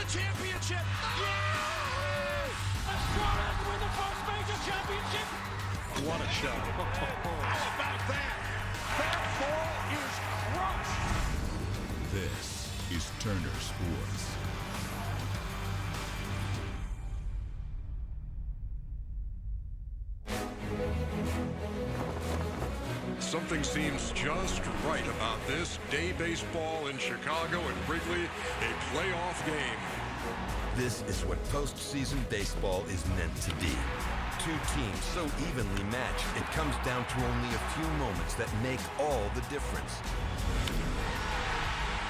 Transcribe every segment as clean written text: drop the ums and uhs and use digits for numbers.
the championship. Yes! Astronauts win the first major championship. What a shot. How about that? That ball is crushed. This is Turner Sports. Something seems just right about this day baseball in Chicago and Wrigley, a playoff game. This is what postseason baseball is meant to be. Two teams so evenly matched, it comes down to only a few moments that make all the difference.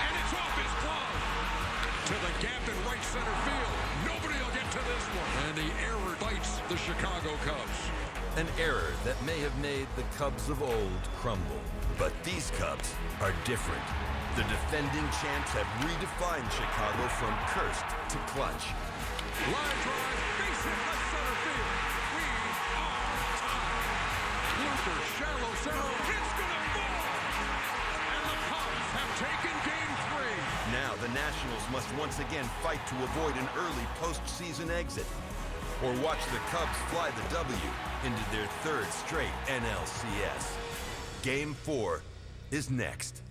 And it's off his glove to the gap in right center field. Nobody will get to this one. And the error bites the Chicago Cubs. An error that may have made the Cubs of old crumble. But these Cubs are different. The defending champs have redefined Chicago from cursed to clutch. Line drive, base hit left center field. We are tied. Luther, shallow center, it's gonna fall. And the Cubs have taken game 3. Now the Nationals must once again fight to avoid an early postseason exit. Or watch the Cubs fly the W into their third straight NLCS. Game 4 is next.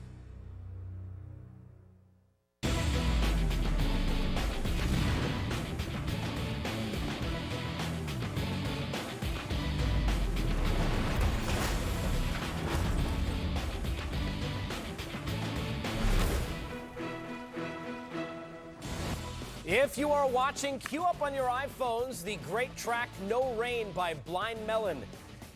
If you are watching, cue up on your iPhones the great track No Rain by Blind Melon.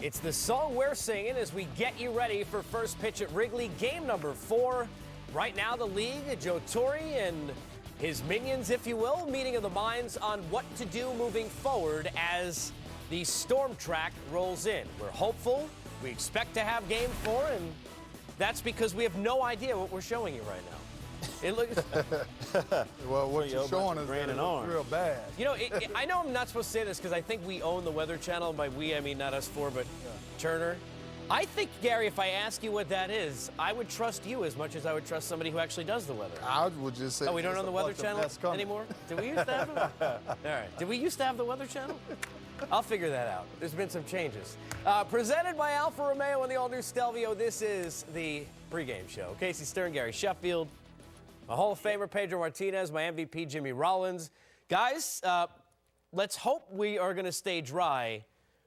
It's the song we're singing as we get you ready for first pitch at Wrigley, game number 4. Right now, the league, Joe Torre and his minions, if you will, meeting of the minds on what to do moving forward as the storm track rolls in. We're hopeful. We expect to have game 4, and that's because we have no idea what we're showing you right now. It looks. Well, what you're showing is real bad. You know, I know I'm not supposed to say this because I think we own the Weather Channel. By we, I mean not us four, but Turner. I think, Gary, if I ask you what that is, I would trust you as much as I would trust somebody who actually does the weather. I would just say. Oh, we don't own the Weather Channel anymore? Did we used to have it? All right. Did we used to have the Weather Channel? I'll figure that out. There's been some changes. Presented by Alfa Romeo and the all-new Stelvio, this is the pregame show. Casey Stern, Gary Sheffield. My Hall of Famer, Pedro Martinez, my MVP, Jimmy Rollins. Guys, let's hope we are going to stay dry.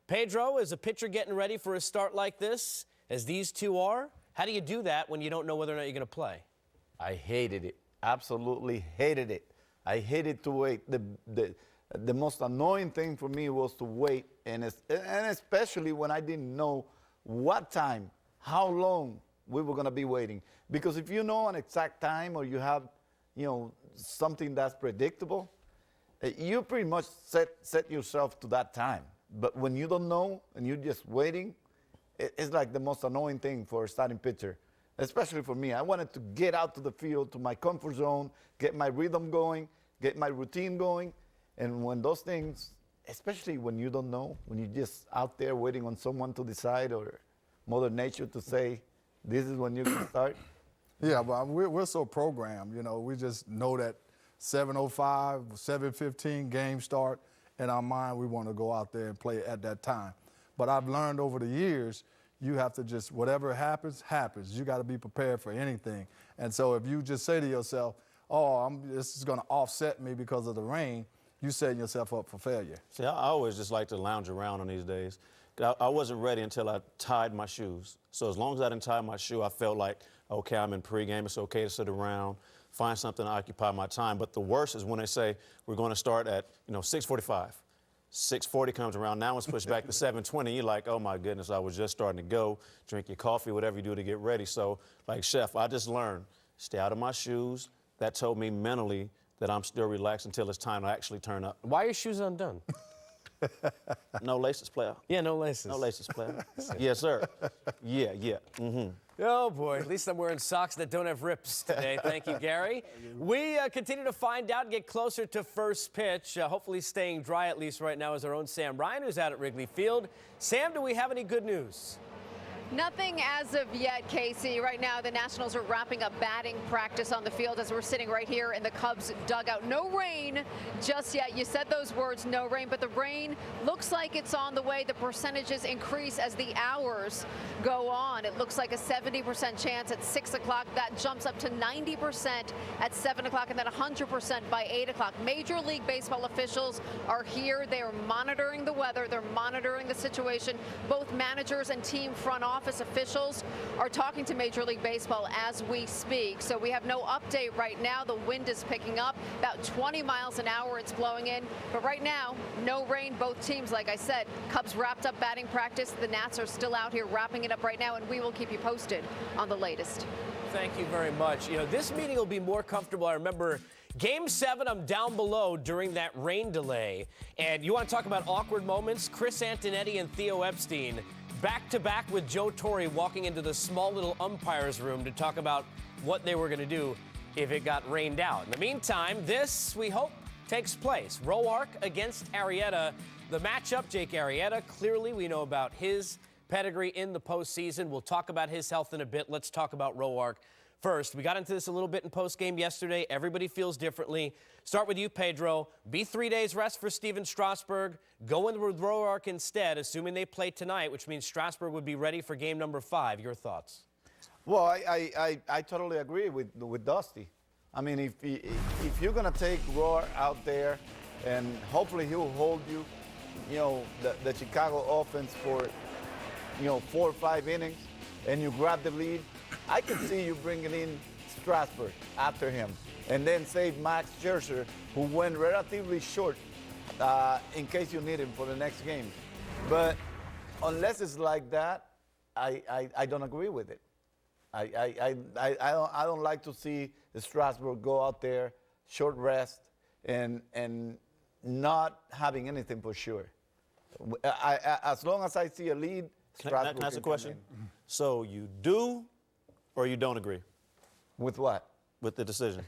Pedro, is a pitcher getting ready for a start like this, as these two are? How do you do that when you don't know whether or not you're going to play? I hated it. Absolutely hated it. I hated to wait. The most annoying thing for me was to wait, and especially when I didn't know what time, how long we were going to be waiting. Because if you know an exact time or you have, something that's predictable, you pretty much set yourself to that time. But when you don't know and you're just waiting, it's like the most annoying thing for a starting pitcher, especially for me. I wanted to get out to the field, to my comfort zone, get my rhythm going, get my routine going. And when those things, especially when you don't know, when you're just out there waiting on someone to decide or Mother Nature to say, this is when you can start. Yeah, but we're so programmed, we just know that 7:05, 7:15 game start. In our mind, we want to go out there and play at that time. But I've learned over the years, you have to just, whatever happens, happens. You got to be prepared for anything. And so if you just say to yourself, this is going to offset me because of the rain, you're setting yourself up for failure. See, I always just like to lounge around on these days. I wasn't ready until I tied my shoes. So as long as I didn't tie my shoe, I felt like, okay, I'm in pregame. It's okay to sit around, find something to occupy my time. But the worst is when they say we're going to start at 6:45. 6:40 comes around. Now it's pushed back to 7:20. You're like, oh my goodness, I was just starting to go. Drink your coffee, whatever you do to get ready. So, like Chef, I just learned, stay out of my shoes. That told me mentally that I'm still relaxed until it's time to actually turn up. Why are your shoes undone? No laces, player. Yeah, no laces. No laces, player. Yes, sir. Yeah. Mm-hmm. Oh, boy. At least I'm wearing socks that don't have rips today. Thank you, Gary. We continue to find out and get closer to first pitch. Hopefully staying dry, at least right now, is our own Sam Ryan, who's out at Wrigley Field. Sam, do we have any good news? Nothing as of yet, Casey. Right now, the Nationals are wrapping up batting practice on the field as we're sitting right here in the Cubs dugout. No rain just yet. You said those words, no rain, but the rain looks like it's on the way. The percentages increase as the hours go on. It looks like a 70% chance at 6 o'clock. That jumps up to 90% at 7 o'clock and then 100% by 8 o'clock. Major League Baseball officials are here. They are monitoring the weather. They're monitoring the situation. Both managers and team front office officials are talking to Major League Baseball as we speak. So we have no update right now. The wind is picking up about 20 miles an hour. It's blowing in. But right now, no rain. Both teams, like I said, Cubs wrapped up batting practice. The Nats are still out here wrapping it up right now, and we will keep you posted on the latest. Thank you very much. You know, this meeting will be more comfortable. I remember Game 7, I'm down below during that rain delay. And you want to talk about awkward moments? Chris Antonetti and Theo Epstein back-to-back with Joe Torre walking into the small little umpire's room to talk about what they were going to do if it got rained out. In the meantime, this, we hope, takes place. Roark against Arrieta. The matchup, Jake Arrieta, clearly we know about his pedigree in the postseason. We'll talk about his health in a bit. Let's talk about Roark first. We got into this a little bit in postgame yesterday. Everybody feels differently. Start with you, Pedro. Be 3 days rest for Steven Strasburg. Go in with Roark instead, assuming they play tonight, which means Strasburg would be ready for game number 5. Your thoughts? Well, I totally agree with Dusty. I mean, if you're going to take Roark out there and hopefully he'll hold you, you know, the Chicago offense for, you know, 4 or 5 innings, and you grab the lead, I can see you bringing in Strasburg after him, and then save Max Scherzer, who went relatively short in case you need him for the next game. But unless it's like that, I don't agree with it. I don't like to see Strasburg go out there, short rest, and not having anything for sure. As long as I see a lead, Strasburg can I ask a question? So you do or you don't agree? With what? With the decision.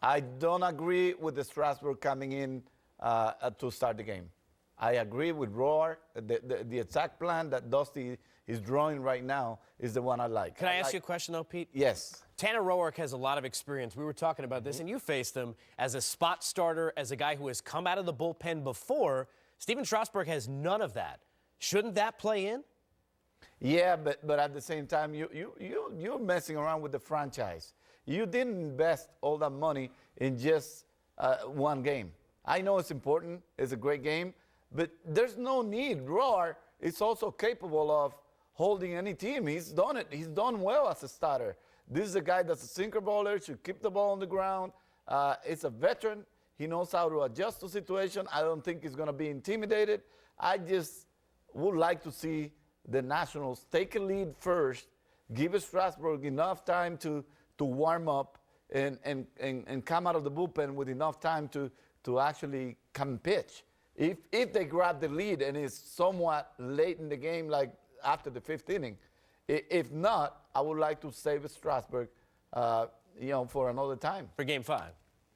I don't agree with the Strasburg coming in to start the game. I agree with Roark. The exact plan that Dusty is drawing right now is the one I like. Can I ask you a question, though, Pete? Yes. Tanner Roark has a lot of experience. We were talking about this, and you faced him as a spot starter, as a guy who has come out of the bullpen before. Steven Strasburg has none of that. Shouldn't that play in? Yeah, but at the same time, you're messing around with the franchise. You didn't invest all that money in just one game. I know it's important. It's a great game. But there's no need. Roark is also capable of holding any team. He's done it. He's done well as a starter. This is a guy that's a sinker bowler, should keep the ball on the ground. It's a veteran. He knows how to adjust to situation. I don't think he's going to be intimidated. I just would like to see the Nationals take a lead first, give Strasburg enough time to warm up and come out of the bullpen with enough time to actually come pitch. If they grab the lead and it's somewhat late in the game, like after the 5th inning, if not, I would like to save Strasburg, for another time. For game 5.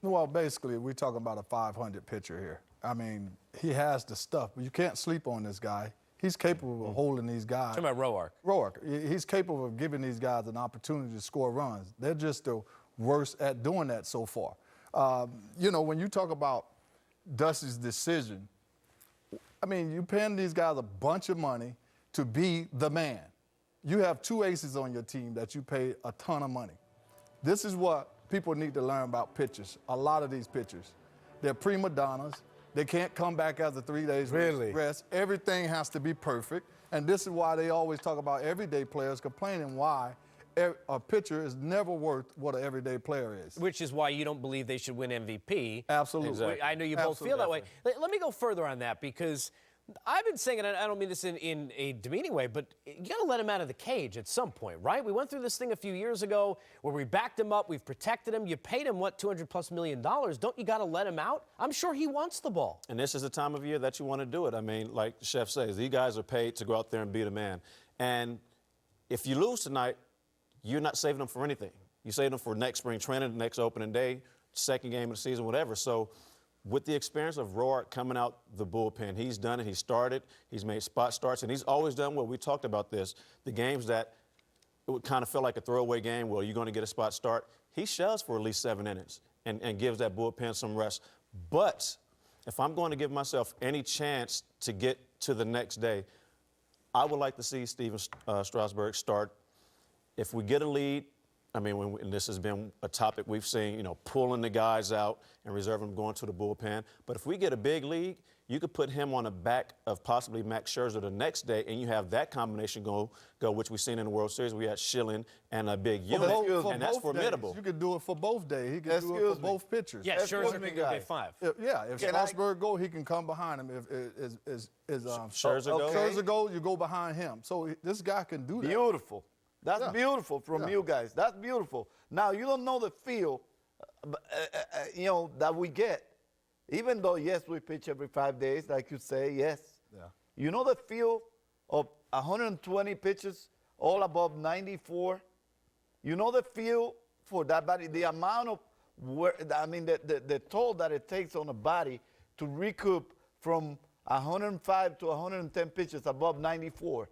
Well, basically, we're talking about a 500 pitcher here. I mean, he has the stuff, but you can't sleep on this guy. He's capable of holding these guys. Talking about Roark. Roark. He's capable of giving these guys an opportunity to score runs. They're just the worst at doing that so far. When you talk about Dusty's decision, I mean, you're paying these guys a bunch of money to be the man. You have 2 aces on your team that you pay a ton of money. This is what people need to learn about pitchers. A lot of these pitchers, they're prima donnas. They can't come back after 3 days rest. Everything has to be perfect. And this is why they always talk about everyday players complaining why a pitcher is never worth what an everyday player is. Which is why you don't believe they should win MVP. Absolutely. Exactly. I know you both feel that way. Let me go further on that, because I've been saying, and I don't mean this in a demeaning way, but you got to let him out of the cage at some point, right? We went through this thing a few years ago where we backed him up, we've protected him. You paid him, $200+ million? Don't you got to let him out? I'm sure he wants the ball. And this is the time of year that you want to do it. I mean, like the chef says, these guys are paid to go out there and be the man. And if you lose tonight, you're not saving them for anything. You save them for next spring training, the next opening day, second game of the season, whatever. So with the experience of Roark coming out the bullpen, he's done it. He started. He's made spot starts, and he's always done well. We talked about this. The games that it would kind of feel like a throwaway game, well, you're going to get a spot start. He shells for at least 7 innings and gives that bullpen some rest. But if I'm going to give myself any chance to get to the next day, I would like to see Steven Strasburg start. If we get a lead, I mean, and this has been a topic we've seen, you know, pulling the guys out and reserving them going to the bullpen. But if we get a big lead, you could put him on the back of possibly Max Scherzer the next day, and you have that combination go which we've seen in the World Series. We had Schilling and a big unit, and that's formidable. Days. You could do it for both days. He could do it for both pitchers. Yeah, Scherzer could go day 5. If Strasburg go, he can come behind him. If Scherzer go, you go behind him. So this guy can do that. Beautiful. That's beautiful from you guys. That's beautiful. Now, you don't know the feel, you know, that we get. Even though, yes, we pitch every 5 days, like you say, yes. Yeah. You know the feel of 120 pitches, all above 94? You know the feel for that body, the amount of work, I mean, the toll that it takes on a body to recoup from 105 to 110 pitches above 94.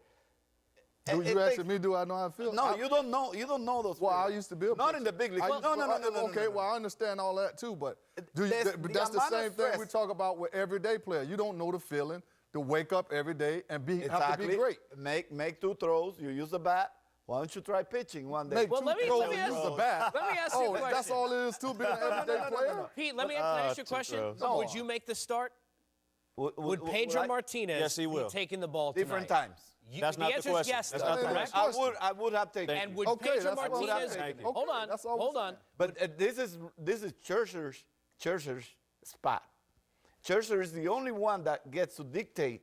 Do you asking me, do I know how I feel? No, you don't know. You don't know those. Well, feelings. I used to be a Not pitcher. in the big league. No. Okay, well, I understand all that too, but that's the same thing we talk about with everyday player. You don't know the feeling to wake up every day and have to be great. Make 2 throws. You use the bat. Why don't you try pitching one day? Make 2 throws and use the bat. Let me ask you a question. That's all it is to being an everyday player? Pete, let me ask you a question. Would you make the start? Would Pedro Martinez be taking the ball tonight? Different times. That's not the question. Yes, That's not the correct? question. I would have taken. And would Okay, Pedro that's what I'm Martinez? saying. Hold Okay, on, that's all hold I'm on. But this is Scherzer's spot. Scherzer is the only one that gets to dictate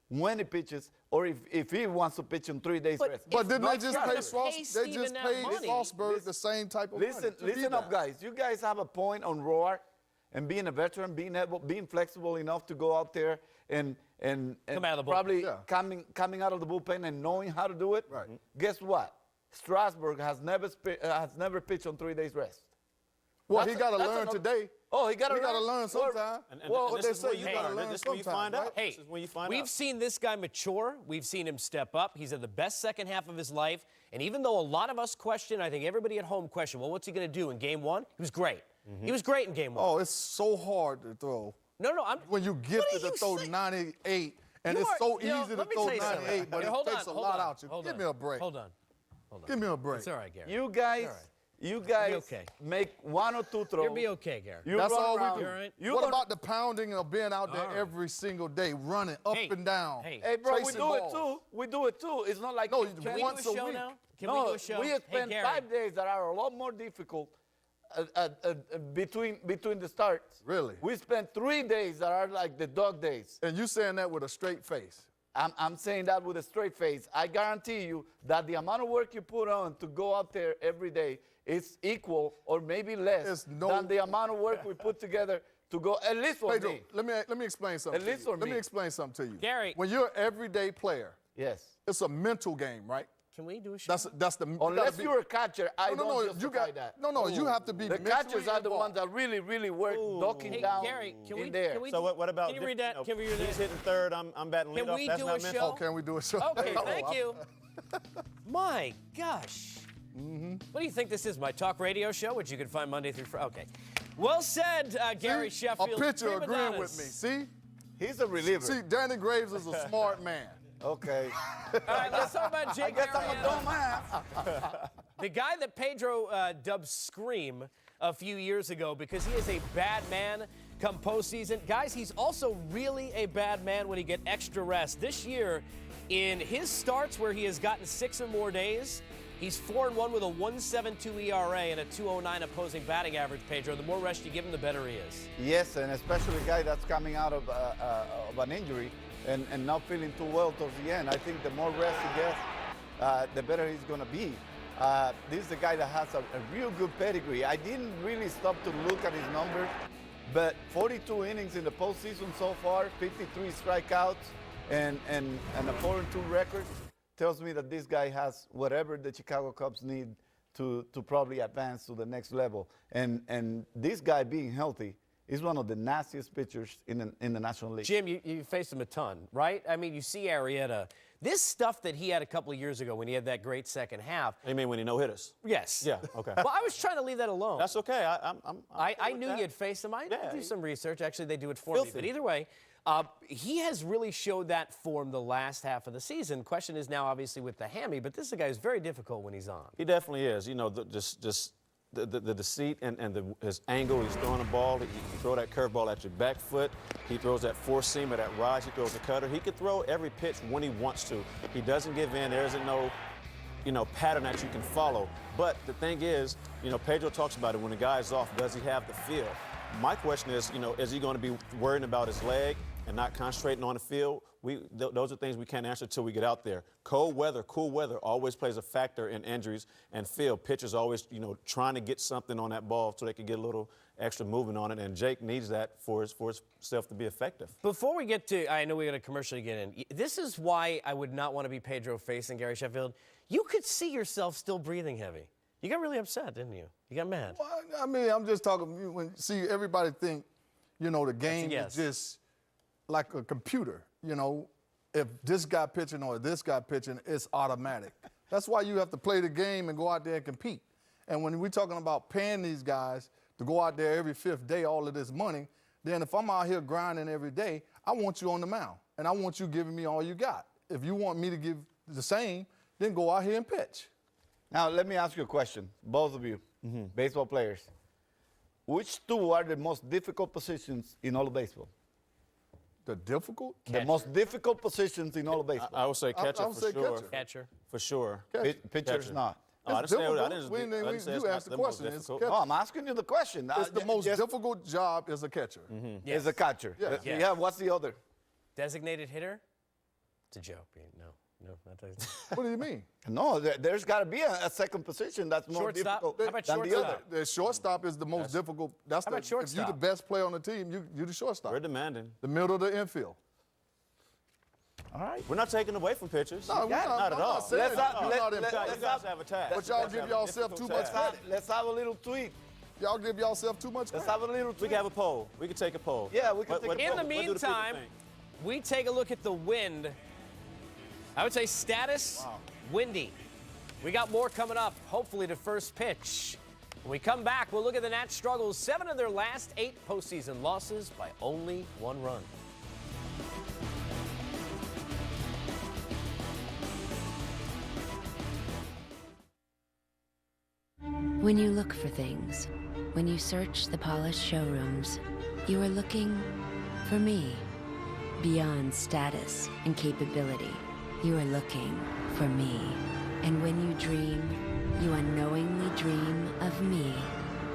when he pitches, or if he wants to pitch in 3 days rest. But didn't they just pay Steven that money. Strasburg the same type of money? Listen up, guys. You guys have a point on Roark and being a veteran, being flexible enough to go out there and Come out of the bullpen. probably coming out of the bullpen and knowing how to do it. Right. Guess what? Strasburg has never pitched on 3 days rest. Well, he got to learn today. Oh, he got to learn sometime. Well, what this they is where say, you you got to learn. learn This is where you sometime, find out. right? Hey, This is when you find we've out. seen this guy mature. We've seen him step up. He's had the best second half of his life. And even though a lot of us question, I think everybody at home questioned, well, what's he going to do in Game 1? He was great. He was great in Game 1. Oh, it's so hard to throw. No, When you gifted to throw 98, and it's so easy to throw 98, but it takes a lot out you. Give me a break. Hold on. Give me a break. It's all right, Gary. You guys okay. make 1 or 2 throws. You'll be okay, Gary. That's all we do. You're all right. What about the pounding of being out there every single day, running up and down? Hey, bro, we chasing do it balls? too. We do it too. It's not like No, Can we once do a a show week. now? Can we do a show? We spend Gary. 5 days that are a lot more difficult between the starts. Really? We spend 3 days that are like the dog days. And you saying that with a straight face. I'm saying that with a straight face. I guarantee you that the amount of work you put on to go out there every day is equal or maybe less than the amount of work we put together to go at least for Pedro, me. let me explain something. At least to you. for Let me. me explain something to you. Gary. When you're an everyday player, Yes. it's a mental game, right? Can we do a show? That's the. Unless you're a catcher, I don't you justify got that. no. You have to be. The mentally catchers are the involved. ones that really work ducking Hey, down Gary, can in there. we So what about? Can you read that? Can we read He's that? hitting third. I'm batting Can leadoff. we That's do not a mental. show? Oh, can we do a show? Okay, thank you. My gosh. What do you think this is? My talk radio show, which you can find Monday through Friday. Okay. Well said, Gary See, Sheffield. a pitcher Prima agreeing donnas. with me. See, He's a reliever. see, Danny Graves is a smart man. Okay. All right, let's talk about I Jake guess I'm a Arrieta. dumbass. The guy that Pedro dubbed Scream a few years ago because he is a bad man come postseason. Guys, he's also really a bad man when he get extra rest. This year, in his starts where he has gotten 6 or more days, he's 4-1 with a 1.72 ERA and a 2.09 opposing batting average, Pedro. The more rest you give him, the better he is. Yes, and especially a guy that's coming out of an injury and not feeling too well towards the end. I think the more rest he gets, the better he's going to be. This is a guy that has a real good pedigree. I didn't really stop to look at his numbers, but 42 innings in the postseason so far, 53 strikeouts, and a 4-2 record tells me that this guy has whatever the Chicago Cubs need to probably advance to the next level. And this guy being healthy He's one of the nastiest pitchers in the National League. Jim, you faced him a ton, right? I mean, you see Arrieta. This stuff that he had a couple of years ago when he had that great second half. You mean when he no-hit-us? Yes. Yeah, okay. Well, I was trying to leave that alone. That's okay. I knew you'd face him. I do some research. Actually, they do it for Filthy. me. But either way, he has really showed that form the last half of the season. Question is now, obviously, with the hammy, but this is a guy who's very difficult when he's on. He definitely is. You know, just the deceit and his angle. He's throwing the ball. He can throw that curveball at your back foot. He throws that four-seamer, that rise. He throws a cutter. He can throw every pitch when he wants to. He doesn't give in. There isn't no, pattern that you can follow. But the thing is, Pedro talks about it. When the guy's off, does he have the feel? My question is, is he going to be worrying about his leg and not concentrating on the field? Those are things we can't answer until we get out there. Cold weather, cool weather always plays a factor in injuries and field. Pitchers always, trying to get something on that ball so they can get a little extra movement on it, and Jake needs that for himself to be effective. Before we get to, I know we got a commercial to get in. This is why I would not want to be Pedro facing Gary Sheffield. You could see yourself still breathing heavy. You got really upset, didn't you? You got mad. Well, I mean, I'm just talking. See, everybody think, the game is just like a computer. If this guy pitching or this guy pitching, it's automatic. That's why you have to play the game and go out there and compete. And when we're talking about paying these guys to go out there every fifth day, all of this money, then if I'm out here grinding every day, I want you on the mound. And I want you giving me all you got. If you want me to give the same, then go out here and pitch. Now, let me ask you a question, both of you, baseball players. Which two are the most difficult positions in all of baseball? The difficult? The most difficult positions in all of baseball. I would say catcher I would for say sure. Catcher. For sure. Pitcher's not. I didn't say You asked the question. It's difficult. catcher. No, I'm asking you the question. It's the most difficult job as a catcher. Is a catcher. Yes. Yeah, what's the other? Designated hitter? It's a joke. No, not designated. What do you mean? No, there's got to be a second position that's more Shortstop? difficult How about than the other. shortstop? The shortstop is the most difficult. That's How about if you're shortstop? the best player on the team, you're the shortstop. We're demanding. The middle of the infield. All right. We're not taking away from pitchers. No, not at all. Let's You guys have a tag. But y'all give yourself too much credit. Let's have a little tweet. Y'all give yourself too much Let's credit. have a little tweet. We can have a poll. We can take a poll. Yeah, we can take a In poll. the What do the people meantime, think? we take a look at the wind. I would say status, windy. We got more coming up, hopefully to first pitch. When we come back, we'll look at the Nats' struggles. 7 of their last 8 postseason losses by only 1 run. When you look for things, when you search the polished showrooms, you are looking for me. Beyond status and capability, you are looking for me. And when you dream, you unknowingly dream of me.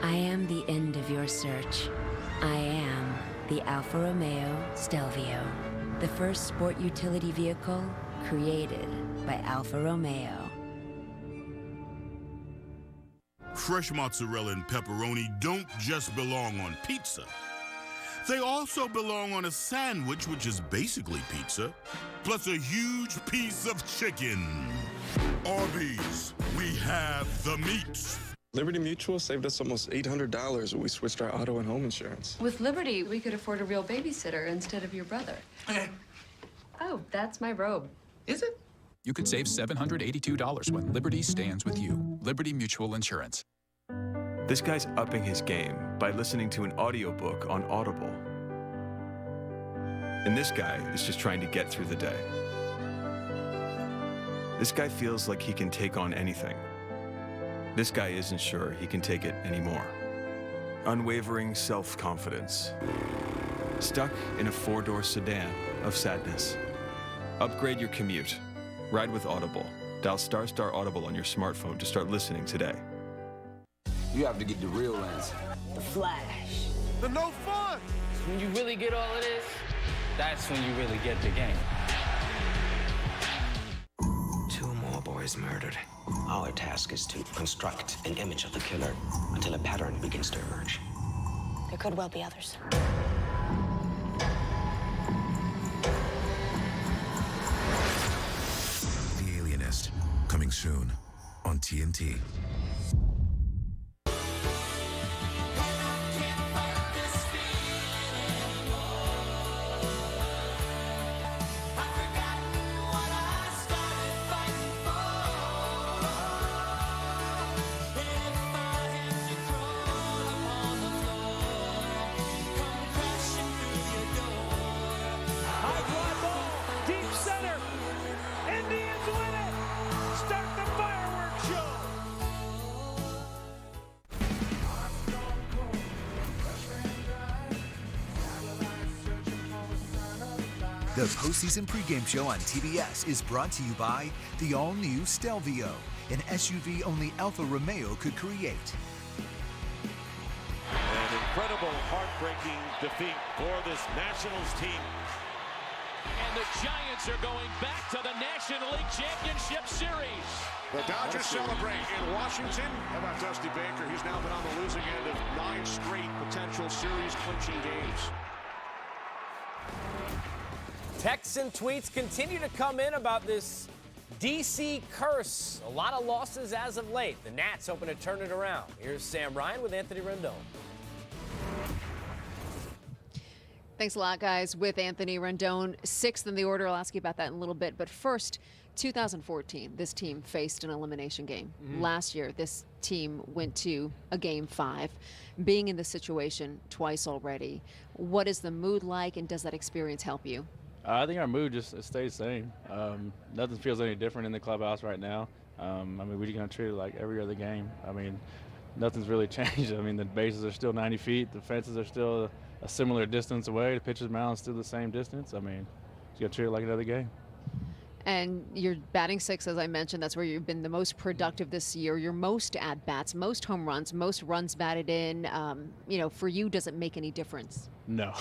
I am the end of your search. I am the Alfa Romeo Stelvio, the first sport utility vehicle created by Alfa Romeo. Fresh mozzarella and pepperoni don't just belong on pizza. They also belong on a sandwich, which is basically pizza, plus a huge piece of chicken. Arby's, we have the meats. Liberty Mutual saved us almost $800 when we switched our auto and home insurance. With Liberty, we could afford a real babysitter instead of your brother. Oh, that's my robe. Is it? You could save $782 when Liberty stands with you. Liberty Mutual Insurance. This guy's upping his game by listening to an audiobook on Audible. And this guy is just trying to get through the day. This guy feels like he can take on anything. This guy isn't sure he can take it anymore. Unwavering self-confidence. Stuck in a 4-door sedan of sadness. Upgrade your commute. Ride with Audible. Dial ** Audible on your smartphone to start listening today. You have to get the real answer. The flash. The no fun. When you really get all of this, that's when you really get the game. 2 more boys murdered. Our task is to construct an image of the killer until a pattern begins to emerge. There could well be others. The Alienist, coming soon on TNT. The postseason pregame show on TBS is brought to you by the all-new Stelvio, an SUV only Alfa Romeo could create. An incredible, heartbreaking defeat for this Nationals team. And the Giants are going back to the National League Championship Series. The Dodgers celebrate in Washington. How about Dusty Baker? He's now been on the losing end of 9 straight potential series-clinching games. Texts and tweets continue to come in about this DC curse. A lot of losses as of late. The Nats hoping to turn it around. Here's Sam Ryan with Anthony Rendon. Thanks a lot, guys. With Anthony Rendon, 6th in the order. I'll ask you about that in a little bit. But first, 2014, this team faced an elimination game. Last year, this team went to a Game 5. Being in this situation twice already, what is the mood like, and does that experience help you? I think our mood just stays the same. Nothing feels any different in the clubhouse right now. I mean, we're going to treat it like every other game. I mean, nothing's really changed. I mean, the bases are still 90 feet. The fences are still a similar distance away. The pitcher's mound's still the same distance. I mean, just got to treat it like another game. And you're batting 6, as I mentioned. That's where you've been the most productive this year. Your most at-bats, most home runs, most runs batted in. You know, for you, does it make any difference? No.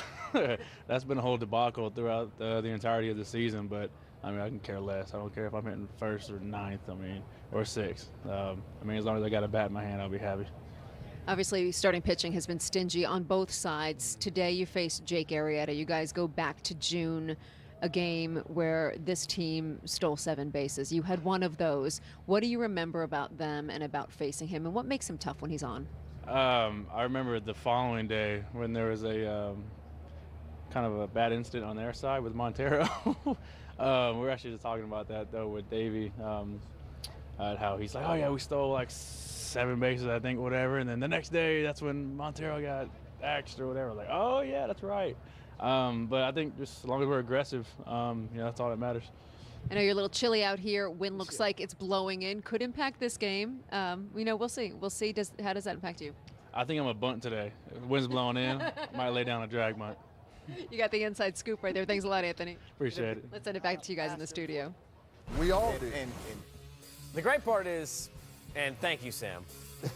That's been a whole debacle throughout the entirety of the season. But, I mean, I can care less. I don't care if I'm hitting 1st or 9th, I mean, or 6th. I mean, as long as I got a bat in my hand, I'll be happy. Obviously, starting pitching has been stingy on both sides. Today, you face Jake Arrieta. You guys go back to June, a game where this team stole 7 bases. You had one of those. What do you remember about them and about facing him, and what makes him tough when he's on? I remember the following day when there was a kind of a bad incident on their side with Montero. We were actually just talking about that, though, with Davey, how he's like, oh, yeah, we stole like 7 bases, I think, whatever. And then the next day, that's when Montero got axed or whatever. Like, oh, yeah, that's right. But I think just as long as we're aggressive, you know, that's all that matters. I know you're a little chilly out here. Wind looks like it's blowing in. Could impact this game. You know, we'll see. We'll see. How does that impact you? I think I'm a bunt today. If the wind's blowing in, might lay down a drag bunt. You got the inside scoop right there. Thanks a lot, Anthony. Appreciate it. Let's send it back to you guys in the studio. We all do. The great part is, and thank you, Sam,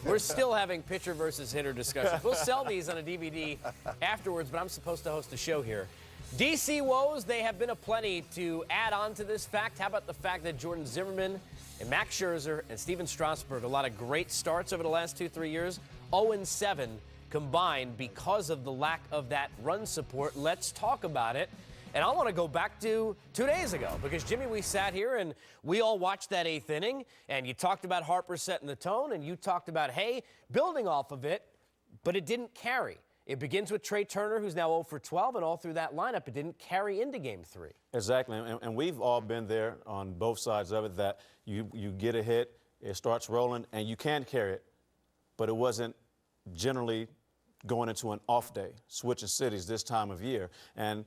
we're still having pitcher versus hitter discussions. We'll sell these on a DVD afterwards, but I'm supposed to host a show here. DC woes, they have been aplenty to add on to this fact. How about the fact that Jordan Zimmerman and Max Scherzer and Steven Strasburg, a lot of great starts over the last 2-3 years, 0-7 combined because of the lack of that run support. Let's talk about it. And I want to go back to 2 days ago because, Jimmy, we sat here and we all watched that 8th inning, and you talked about Harper setting the tone, and you talked about, hey, building off of it, but it didn't carry. It begins with Trey Turner, who's now 0 for 12, and all through that lineup, it didn't carry into Game 3. Exactly, and we've all been there on both sides of it, that you get a hit, it starts rolling, and you can carry it, but it wasn't generally going into an off day, switching cities this time of year. And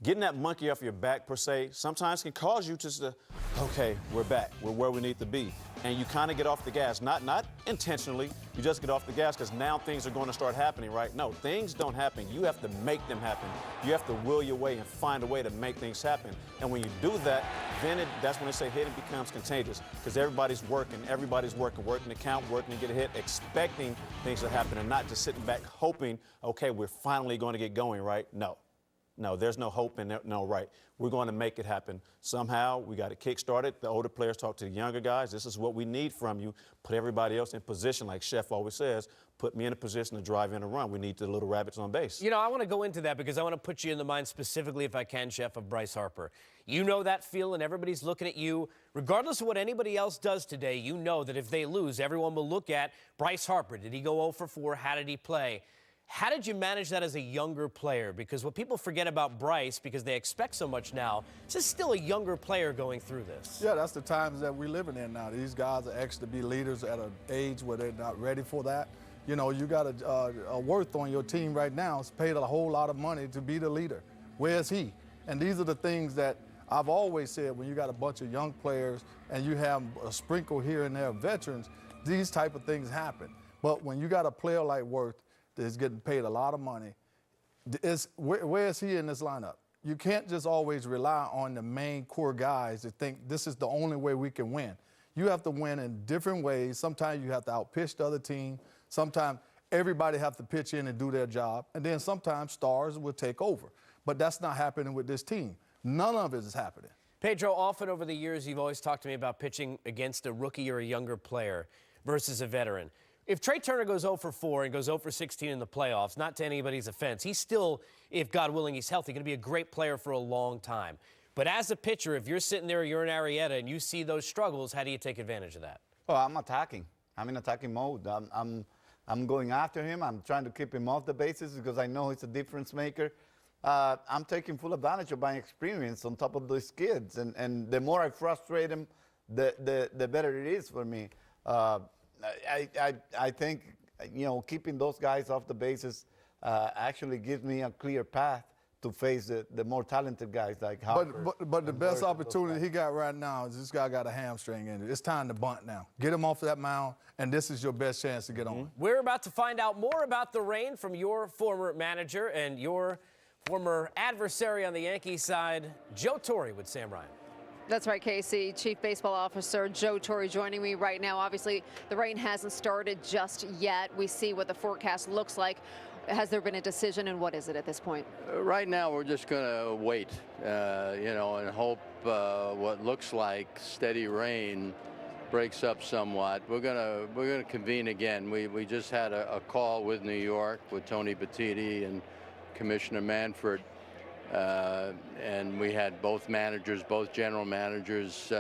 getting that monkey off your back, per se, sometimes can cause you just to, okay, we're back. We're where we need to be. And you kind of get off the gas. Not intentionally. You just get off the gas because now things are going to start happening, right? No, things don't happen. You have to make them happen. You have to will your way and find a way to make things happen. And when you do that, then that's when they say hitting becomes contagious because everybody's working the count, working to get a hit, expecting things to happen and not just sitting back hoping, okay, we're finally going to get going, right? No, there's no hope and no right. We're going to make it happen. Somehow, we got to kick-start it. The older players talk to the younger guys. This is what we need from you. Put everybody else in position, like Chef always says. Put me in a position to drive in a run. We need the little rabbits on base. You know, I want to go into that because I want to put you in the mind specifically, if I can, Chef, of Bryce Harper. You know that feel, and everybody's looking at you. Regardless of what anybody else does today, you know that if they lose, everyone will look at Bryce Harper. Did he go 0 for 4? How did he play? How did you manage that as a younger player? Because what people forget about Bryce, because they expect so much now, this is still a younger player going through this. Yeah, that's the times that we're living in now. These guys are asked to be leaders at an age where they're not ready for that. You know, you got a worth on your team right now. It's paid a whole lot of money to be the leader. Where's he? And these are the things that I've always said when you got a bunch of young players and you have a sprinkle here and there of veterans, these type of things happen. But when you got a player like Worth, that's getting paid a lot of money. Where is he in this lineup? you can't just always rely on the main core guys to think this is the only way we can win. You have to win in different ways. Sometimes you have to outpitch the other team. Sometimes everybody have to pitch in and do their job. And then sometimes stars will take over. But that's not happening with this team. None of it is happening. Pedro, often over the years, you've always talked to me about pitching against a rookie or a younger player versus a veteran. If Trey Turner goes 0 for 4 and goes 0 for 16 in the playoffs, not to anybody's offense, he's still, if God willing, he's healthy, going to be a great player for a long time. But as a pitcher, if you're sitting there, you're in Arrieta, and you see those struggles, how do you take advantage of that? Oh, I'm attacking. I'm in attacking mode. I'm going after him. I'm trying to keep him off the bases because I know he's a difference maker. I'm taking full advantage of my experience on top of those kids. And the more I frustrate them, the better it is for me. I think, you know, keeping those guys off the bases actually gives me a clear path to face the more talented guys like Hopper. But the best opportunity he got right now is this guy got a hamstring in it. It's time to bunt now. Get him off of that mound, and this is your best chance to get on. We're about to find out more about the rain from your former manager and your former adversary on the Yankees side, Joe Torre with Sam Ryan. That's right, Casey. Chief Baseball Officer Joe Torre joining me right now. Obviously, the rain hasn't started just yet. We see what the forecast looks like. Has there been a decision, and what is it at this point? Right now, we're just going to wait, you know, and hope what looks like steady rain breaks up somewhat. We're gonna convene again. We just had a call with New York with Tony Batiti and Commissioner Manfred. And we had both managers, both general managers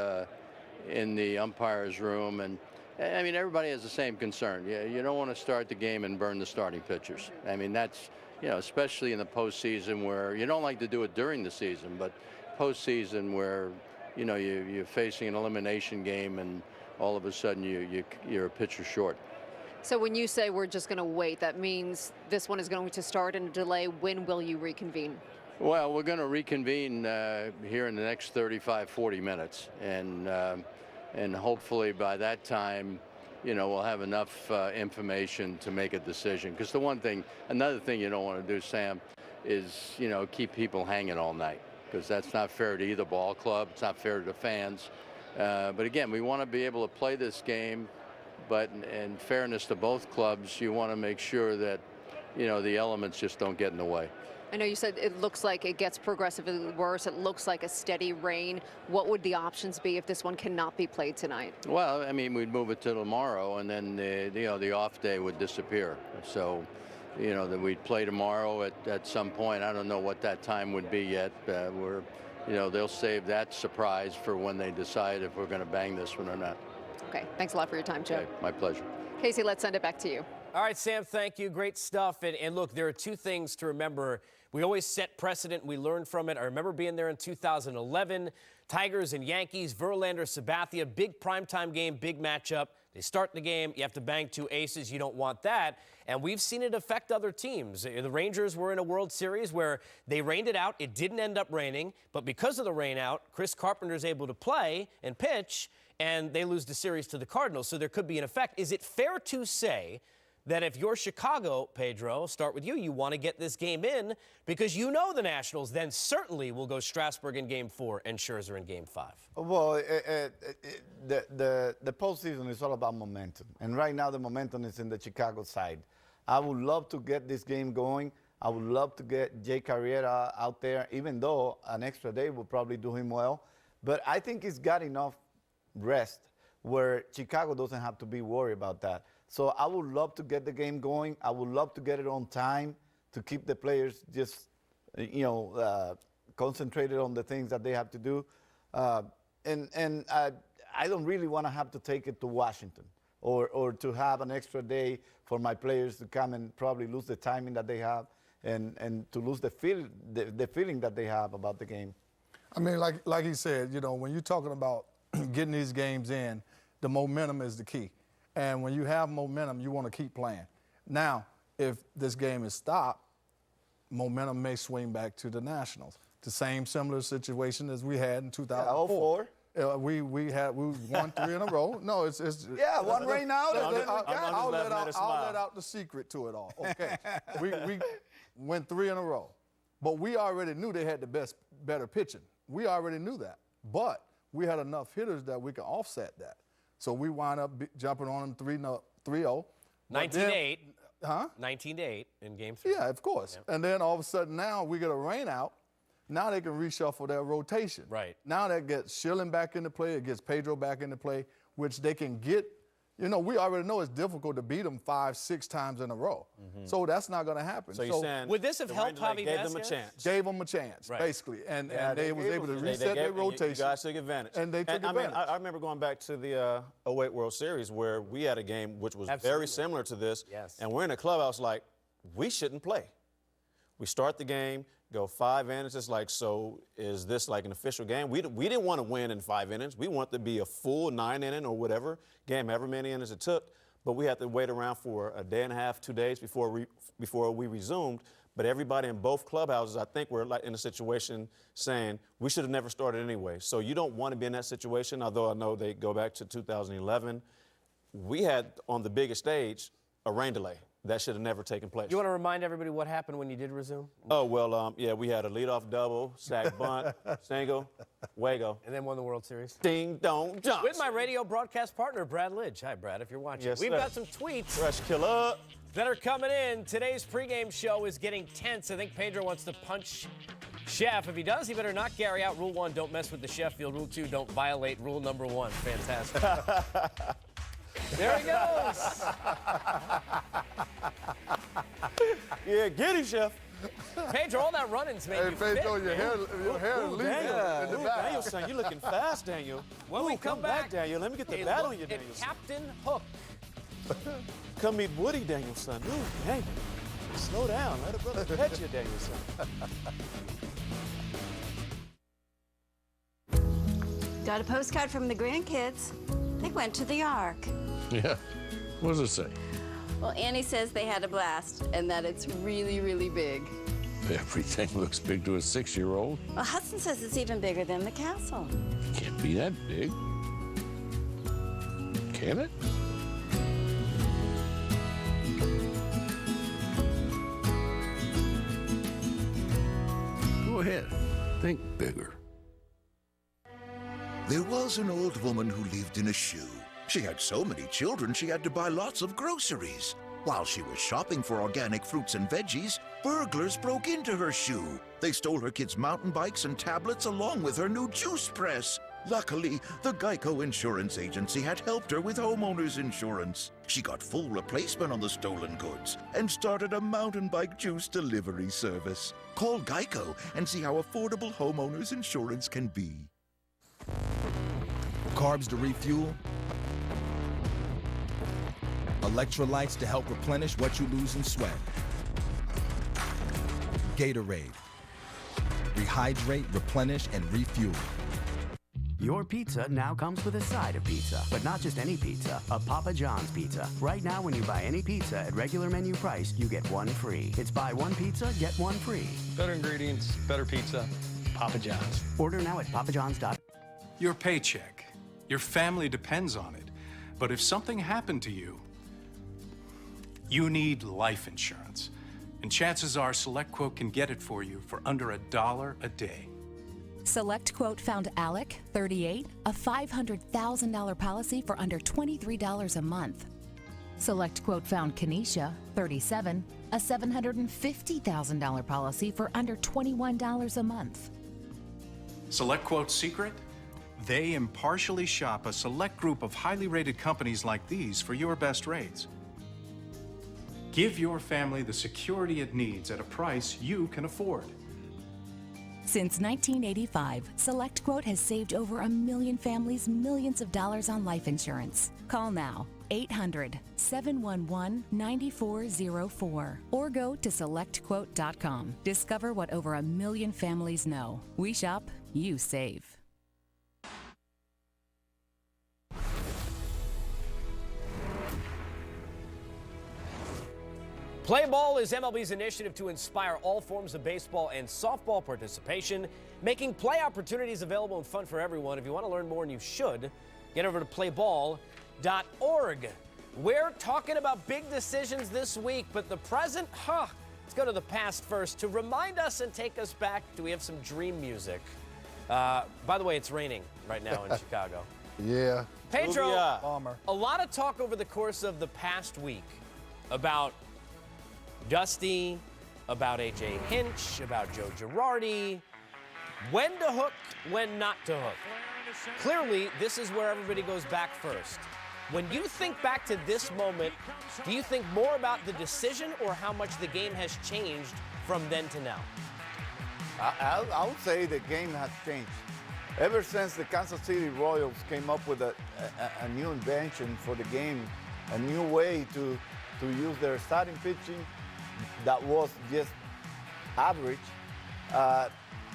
in the umpires room. And I mean, everybody has the same concern. You don't want to start the game and burn the starting pitchers. I mean, that's, you know, especially in the postseason where you don't like to do it during the season, but postseason where, you know, you're facing an elimination game and all of a sudden you're a pitcher short. So when you say we're just going to wait, that means this one is going to start in a delay. When will you reconvene? Well, we're going to reconvene here in the next 35, 40 minutes. And hopefully by that time, you know, we'll have enough information to make a decision. Because another thing you don't want to do, Sam, is, you know, keep people hanging all night. Because that's not fair to either ball club. It's not fair to the fans. But again, we want to be able to play this game. But in fairness to both clubs, you want to make sure that, you know, the elements just don't get in the way. I know you said it looks like it gets progressively worse. It looks like a steady rain. What would the options be if this one cannot be played tonight? Well, I mean, we'd move it to tomorrow, and then the off day would disappear. So, you know, that we'd play tomorrow at some point. I don't know what that time would be yet. You know, they'll save that surprise for when they decide if we're going to bang this one or not. Okay, thanks a lot for your time, Joe. Okay, my pleasure. Casey, let's send it back to you. All right, Sam, thank you. Great stuff. And look, there are two things to remember. We always set precedent. We learn from it. I remember being there in 2011. Tigers and Yankees, Verlander, Sabathia, big primetime game, big matchup. They start the game. You have to bang two aces. You don't want that. And we've seen it affect other teams. The Rangers were in a World Series where they rained it out. It didn't end up raining. But because of the rain out, Chris Carpenter's able to play and pitch, and they lose the series to the Cardinals. So there could be an effect. Is it fair to say that if you're Chicago, Pedro, start with you, you want to get this game in because you know the Nationals then certainly will go Strasburg in Game 4 and Scherzer in Game 5? Well, the postseason is all about momentum. And right now the momentum is in the Chicago side. I would love to get this game going. I would love to get Jake Arrieta out there, even though an extra day would probably do him well. But I think he's got enough rest where Chicago doesn't have to be worried about that. So I would love to get the game going. I would love to get it on time to keep the players just, you know, concentrated on the things that they have to do. And I don't really want to have to take it to Washington or to have an extra day for my players to come and probably lose the timing that they have and to lose the feeling that they have about the game. I mean, like he said, you know, when you're talking about getting these games in, the momentum is the key. And when you have momentum, you want to keep playing. Now, if this game is stopped, momentum may swing back to the Nationals. The same similar situation as we had in 2004. Yeah, we won 3 in a row. No, it's yeah, one rain out. I'll let out the secret to it all. Okay, we went 3 in a row. But we already knew they had the better pitching. We already knew that. But we had enough hitters that we could offset that. So we wound up jumping on them 3-0. 19-8. Huh? 19-8 in Game 3. Yeah, of course. Yeah. And then all of a sudden now we get a rain out. Now they can reshuffle their rotation. Right. Now that gets Schilling back into play. It gets Pedro back into play, which they can get. You know, we already know it's difficult to beat them 5-6 times in a row. So that's not going to happen. So you're saying would this have helped Javi gave Vasquez? them a chance? Gave them a chance, Right. basically. And they was able to reset their rotation. You guys took advantage. And they took advantage. I remember going back to the 08 World Series where we had a game which was very similar to this. Yes. And we're in the clubhouse like, we shouldn't play. We start the game, go 5 innings. It's like, so is this like an official game? We didn't want to win in 5 innings. We want to be a full 9-inning or whatever game, however many innings it took. But we had to wait around for a day and a half, 2 days before we resumed. But everybody in both clubhouses, I think, were like in a situation saying we should have never started anyway. So you don't want to be in that situation, although I know they go back to 2011. We had, on the biggest stage, a rain delay. That should have never taken place. You want to remind everybody what happened when you did resume? Oh, well, yeah, we had a leadoff double, sack bunt, single, Wago. And then won the World Series. Ding, dong, Johnson. With my radio broadcast partner, Brad Lidge. Hi, Brad, if you're watching. Yes, We've sir. got some tweets. Fresh killer. That are coming in. Today's pregame show is getting tense. I think Pedro wants to punch Chef. If he does, he better knock Gary out. Rule 1, don't mess with the Sheffield. Rule 2, don't violate rule number 1. Fantastic. There he goes. Yeah, get him, Chef. Pedro, all that running's made you Pedro, fit, your hair is leaving in the back. Daniel, son, you're looking fast, Daniel. When we come back, Daniel. Let me get the bat on you, Daniel. Captain Hook. Come meet Woody, Daniel, son. Ooh, Daniel. Slow down. Let a brother pet you, Daniel, son. Got a postcard from the grandkids. They went to the Ark. Yeah. What does it say? Well, Annie says they had a blast and that it's really, really big. Everything looks big to a 6-year-old. Well, Hudson says it's even bigger than the castle. Can't be that big. Can it? Go ahead. Think bigger. There was an old woman who lived in a shoe. She had so many children she had to buy lots of groceries. While she was shopping for organic fruits and veggies, burglars broke into her shoe. They stole her kids' mountain bikes and tablets along with her new juice press. Luckily, the Geico Insurance Agency had helped her with homeowners insurance. She got full replacement on the stolen goods and started a mountain bike juice delivery service. Call Geico and see how affordable homeowners insurance can be. Carbs to refuel, electrolytes to help replenish what you lose in sweat. Gatorade. Rehydrate, replenish, and refuel. Your pizza now comes with a side of pizza, but not just any pizza, a Papa John's pizza. Right now, when you buy any pizza at regular menu price, you get one free. It's buy one pizza, get one free. Better ingredients, better pizza, Papa John's. Order now at papajohns.com. Your paycheck. Your family depends on it. But if something happened to you, you need life insurance. And chances are SelectQuote can get it for you for under $1 a day. SelectQuote found Alec, 38, a $500,000 policy for under $23 a month. SelectQuote found Kenesha, 37, a $750,000 policy for under $21 a month. SelectQuote's secret? They impartially shop a select group of highly rated companies like these for your best rates. Give your family the security it needs at a price you can afford. Since 1985, SelectQuote has saved over 1 million families millions of dollars on life insurance. Call now, 800-711-9404, or go to SelectQuote.com. Discover what over 1 million families know. We shop, you save. Play Ball is MLB's initiative to inspire all forms of baseball and softball participation, making play opportunities available and fun for everyone. If you want to learn more, and you should, get over to playball.org. We're talking about big decisions this week, but the present, Let's go to the past first to remind us and take us back. Do we have some dream music? By the way, it's raining right now in Chicago. Yeah. Pedro, Bomber. a lot of talk over the course of the past week about Dusty, about A.J. Hinch, about Joe Girardi, when to hook, when not to hook. Clearly, this is where everybody goes back first. When you think back to this moment, do you think more about the decision or how much the game has changed from then to now? I would say the game has changed. Ever since the Kansas City Royals came up with a new invention for the game, a new way to use their starting pitching that was just average,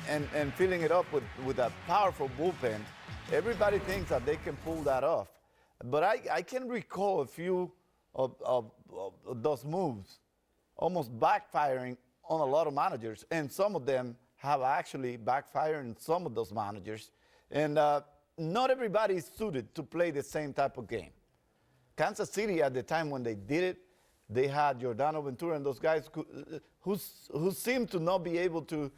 and filling it up with a powerful bullpen, everybody thinks that they can pull that off. But I can recall a few of those moves almost backfiring on a lot of managers, and some of them have actually backfired in some of those managers. And not everybody is suited to play the same type of game. Kansas City, at the time when they did it, they had Giordano Ventura and those guys who seemed to not be able to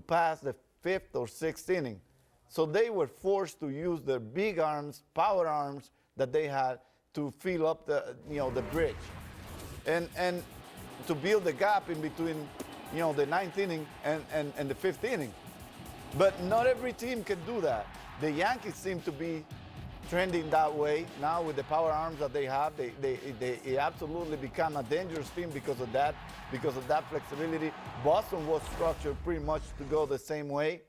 pass the 5th or 6th inning. So they were forced to use their big arms, power arms that they had to fill up the bridge, and to build the gap in between the 9th inning and the 5th inning. But not every team can do that. The Yankees seem to be trending that way now with the power arms that they have. They absolutely become a dangerous team because of that flexibility. Boston was structured pretty much to go the same way.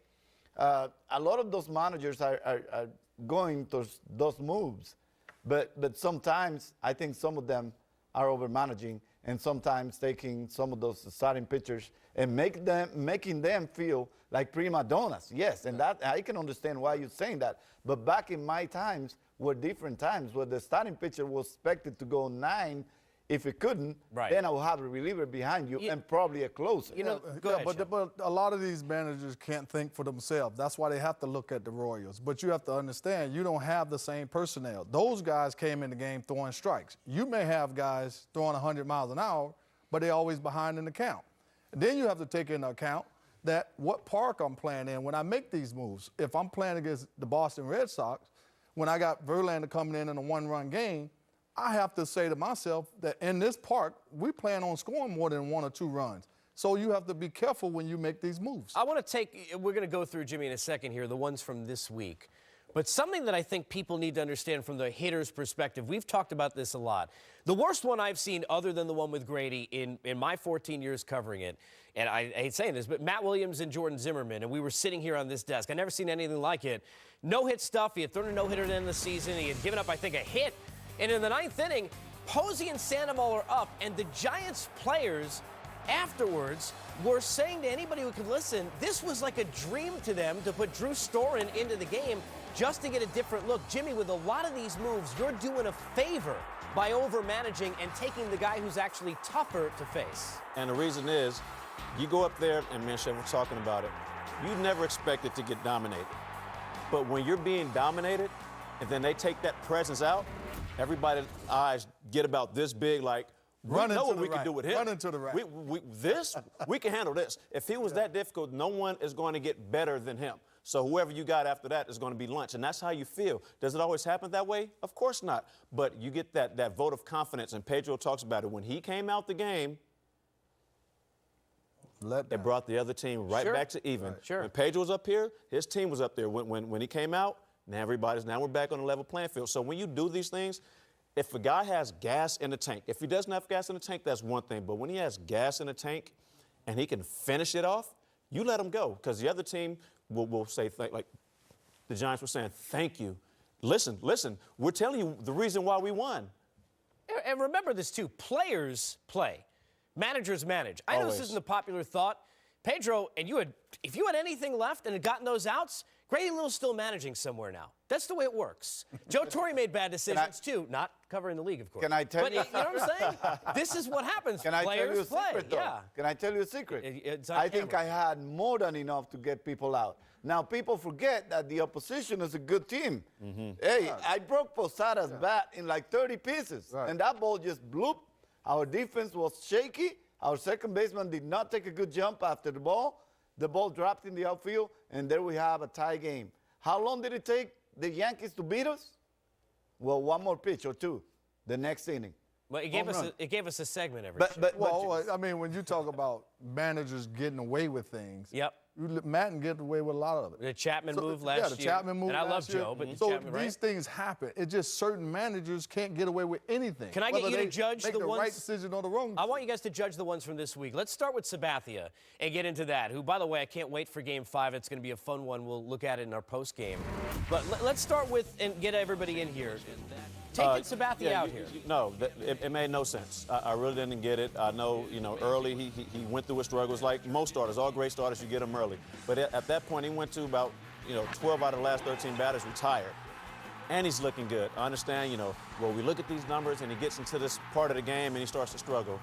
A lot of those managers are going towards those moves, but sometimes I think some of them are over-managing, and sometimes taking some of those starting pitchers and making them feel like prima donnas. Yes, and that I can understand why you're saying that. But back in my times were different times where the starting pitcher was expected to go 9. If it couldn't, then I will have a reliever behind you and probably a closer. But a lot of these managers can't think for themselves. That's why they have to look at the Royals. But you have to understand, you don't have the same personnel. Those guys came in the game throwing strikes. You may have guys throwing 100 miles an hour, but they're always behind in the count. And then you have to take into account that what park I'm playing in when I make these moves. If I'm playing against the Boston Red Sox, when I got Verlander coming in a 1-run game, I have to say to myself that in this park, we plan on scoring more than 1 or 2 runs. So you have to be careful when you make these moves. We're going to go through, Jimmy, in a second here, the ones from this week. But something that I think people need to understand from the hitter's perspective, we've talked about this a lot. The worst one I've seen, other than the one with Grady, in my 14 years covering it, and I hate saying this, but Matt Williams and Jordan Zimmerman, and we were sitting here on this desk. I've never seen anything like it. No-hit stuff. He had thrown a no-hitter at the end of the season. He had given up, I think, a hit. And in the 9th inning, Posey and Sandoval are up, and the Giants players afterwards were saying to anybody who could listen, this was like a dream to them to put Drew Storen into the game just to get a different look. Jimmy, with a lot of these moves, you're doing a favor by over-managing and taking the guy who's actually tougher to face. And the reason is, you go up there, and me and Chef were talking about it, you never expect it to get dominated. But when you're being dominated, and then they take that presence out, everybody's eyes get about this big, like, we know what we can do with him. Running to the right. We can handle this. If he was that difficult, no one is going to get better than him. So whoever you got after that is going to be lunch. And that's how you feel. Does it always happen that way? Of course not. But you get that vote of confidence, and Pedro talks about it. When he came out the game, it brought the other team back to even. When Pedro was up here, his team was up there. When he came out, now we're back on a level playing field. So when you do these things, if a guy has gas in the tank, if he doesn't have gas in the tank, that's one thing. But when he has gas in the tank and he can finish it off, you let him go. Because the other team will say, like the Giants were saying, thank you. Listen, we're telling you the reason why we won. And remember this, too. Players play. Managers manage. I know this isn't a popular thought. Pedro, and if you had anything left and had gotten those outs, Grady Little's still managing somewhere now. That's the way it works. Joe Torre made bad decisions, too. Not covering the league, of course. Can I tell you? But you know what I'm saying? This is what happens. Can I tell you a secret, though? Yeah. Can I tell you a secret? It's on I camera. think I had more than enough to get people out. Now, people forget that the opposition is a good team. Hey, I broke Posada's bat in like 30 pieces, and that ball just blooped. Our defense was shaky. Our second baseman did not take a good jump after the ball. The ball dropped in the outfield, and there we have a tie game. How long did it take the Yankees to beat us? Well, one more pitch or two the next inning. Well, it gave us a segment every I mean, when you talk about managers getting away with things, yep. Madden get away with a lot of it. The Chapman move last year. Yeah, the Chapman move and last I love year. Joe, but so Chapman, these things happen. It's just certain managers can't get away with anything. Can I get you to judge the ones? right decision or the wrong decision. I want you guys to judge the ones from this week. Let's start with Sabathia and get into that, who, by the way, I can't wait for Game 5. It's going to be a fun one. We'll look at it in our post game. But let's start with and get everybody in here. Taking Sabathia out here. No, it made no sense. I really didn't get it. I know, early he went through his struggles like most starters. All great starters, you get them early. But at that point, he went to about, 12 out of the last 13 batters retired. And he's looking good. I understand, we look at these numbers and he gets into this part of the game and he starts to struggle.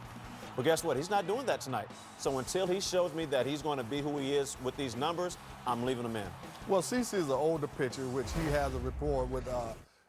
But guess what? He's not doing that tonight. So until he shows me that he's going to be who he is with these numbers, I'm leaving him in. Well, CC is an older pitcher, which he has a rapport with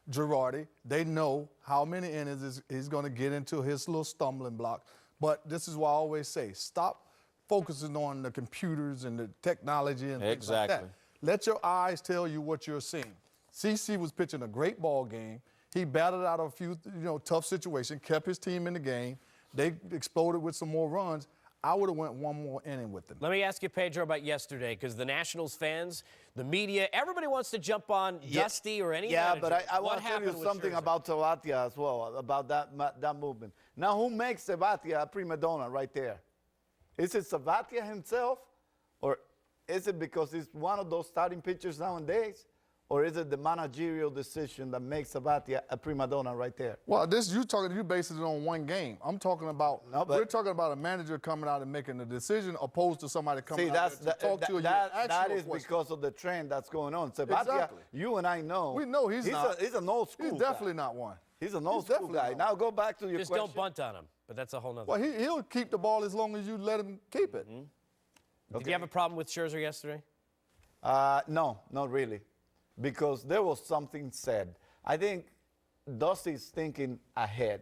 Girardi. They know how many innings he's going to get into his little stumbling block. But this is why I always say, stop focusing on the computers and the technology and things like that. Let your eyes tell you what you're seeing. CC was pitching a great ball game. He battled out of a few, tough situations, kept his team in the game. They exploded with some more runs. I would have went one more inning with them. Let me ask you, Pedro, about yesterday, because the Nationals fans, the media, everybody wants to jump on Dusty or any manager. But I want to tell you something about Sabathia as well, about that movement. Now, who makes Sabathia a prima donna right there? Is it Sabathia himself, or is it because he's one of those starting pitchers nowadays? Or is it the managerial decision that makes Sabathia a prima donna right there? Well, you basing it on one game. I'm talking about, we're talking about a manager coming out and making a decision opposed to somebody coming out to talk to you. That is because of the trend that's going on. Sabathia, you and I know. We know he's not. He's an old school He's definitely not one. He's an old school guy. Now go back to your question. Just don't bunt on him, but that's a whole nother. Well, he'll keep the ball as long as you let him keep it. Did you have a problem with Scherzer yesterday? No, not really. Because there was something said. I think Dusty's thinking ahead.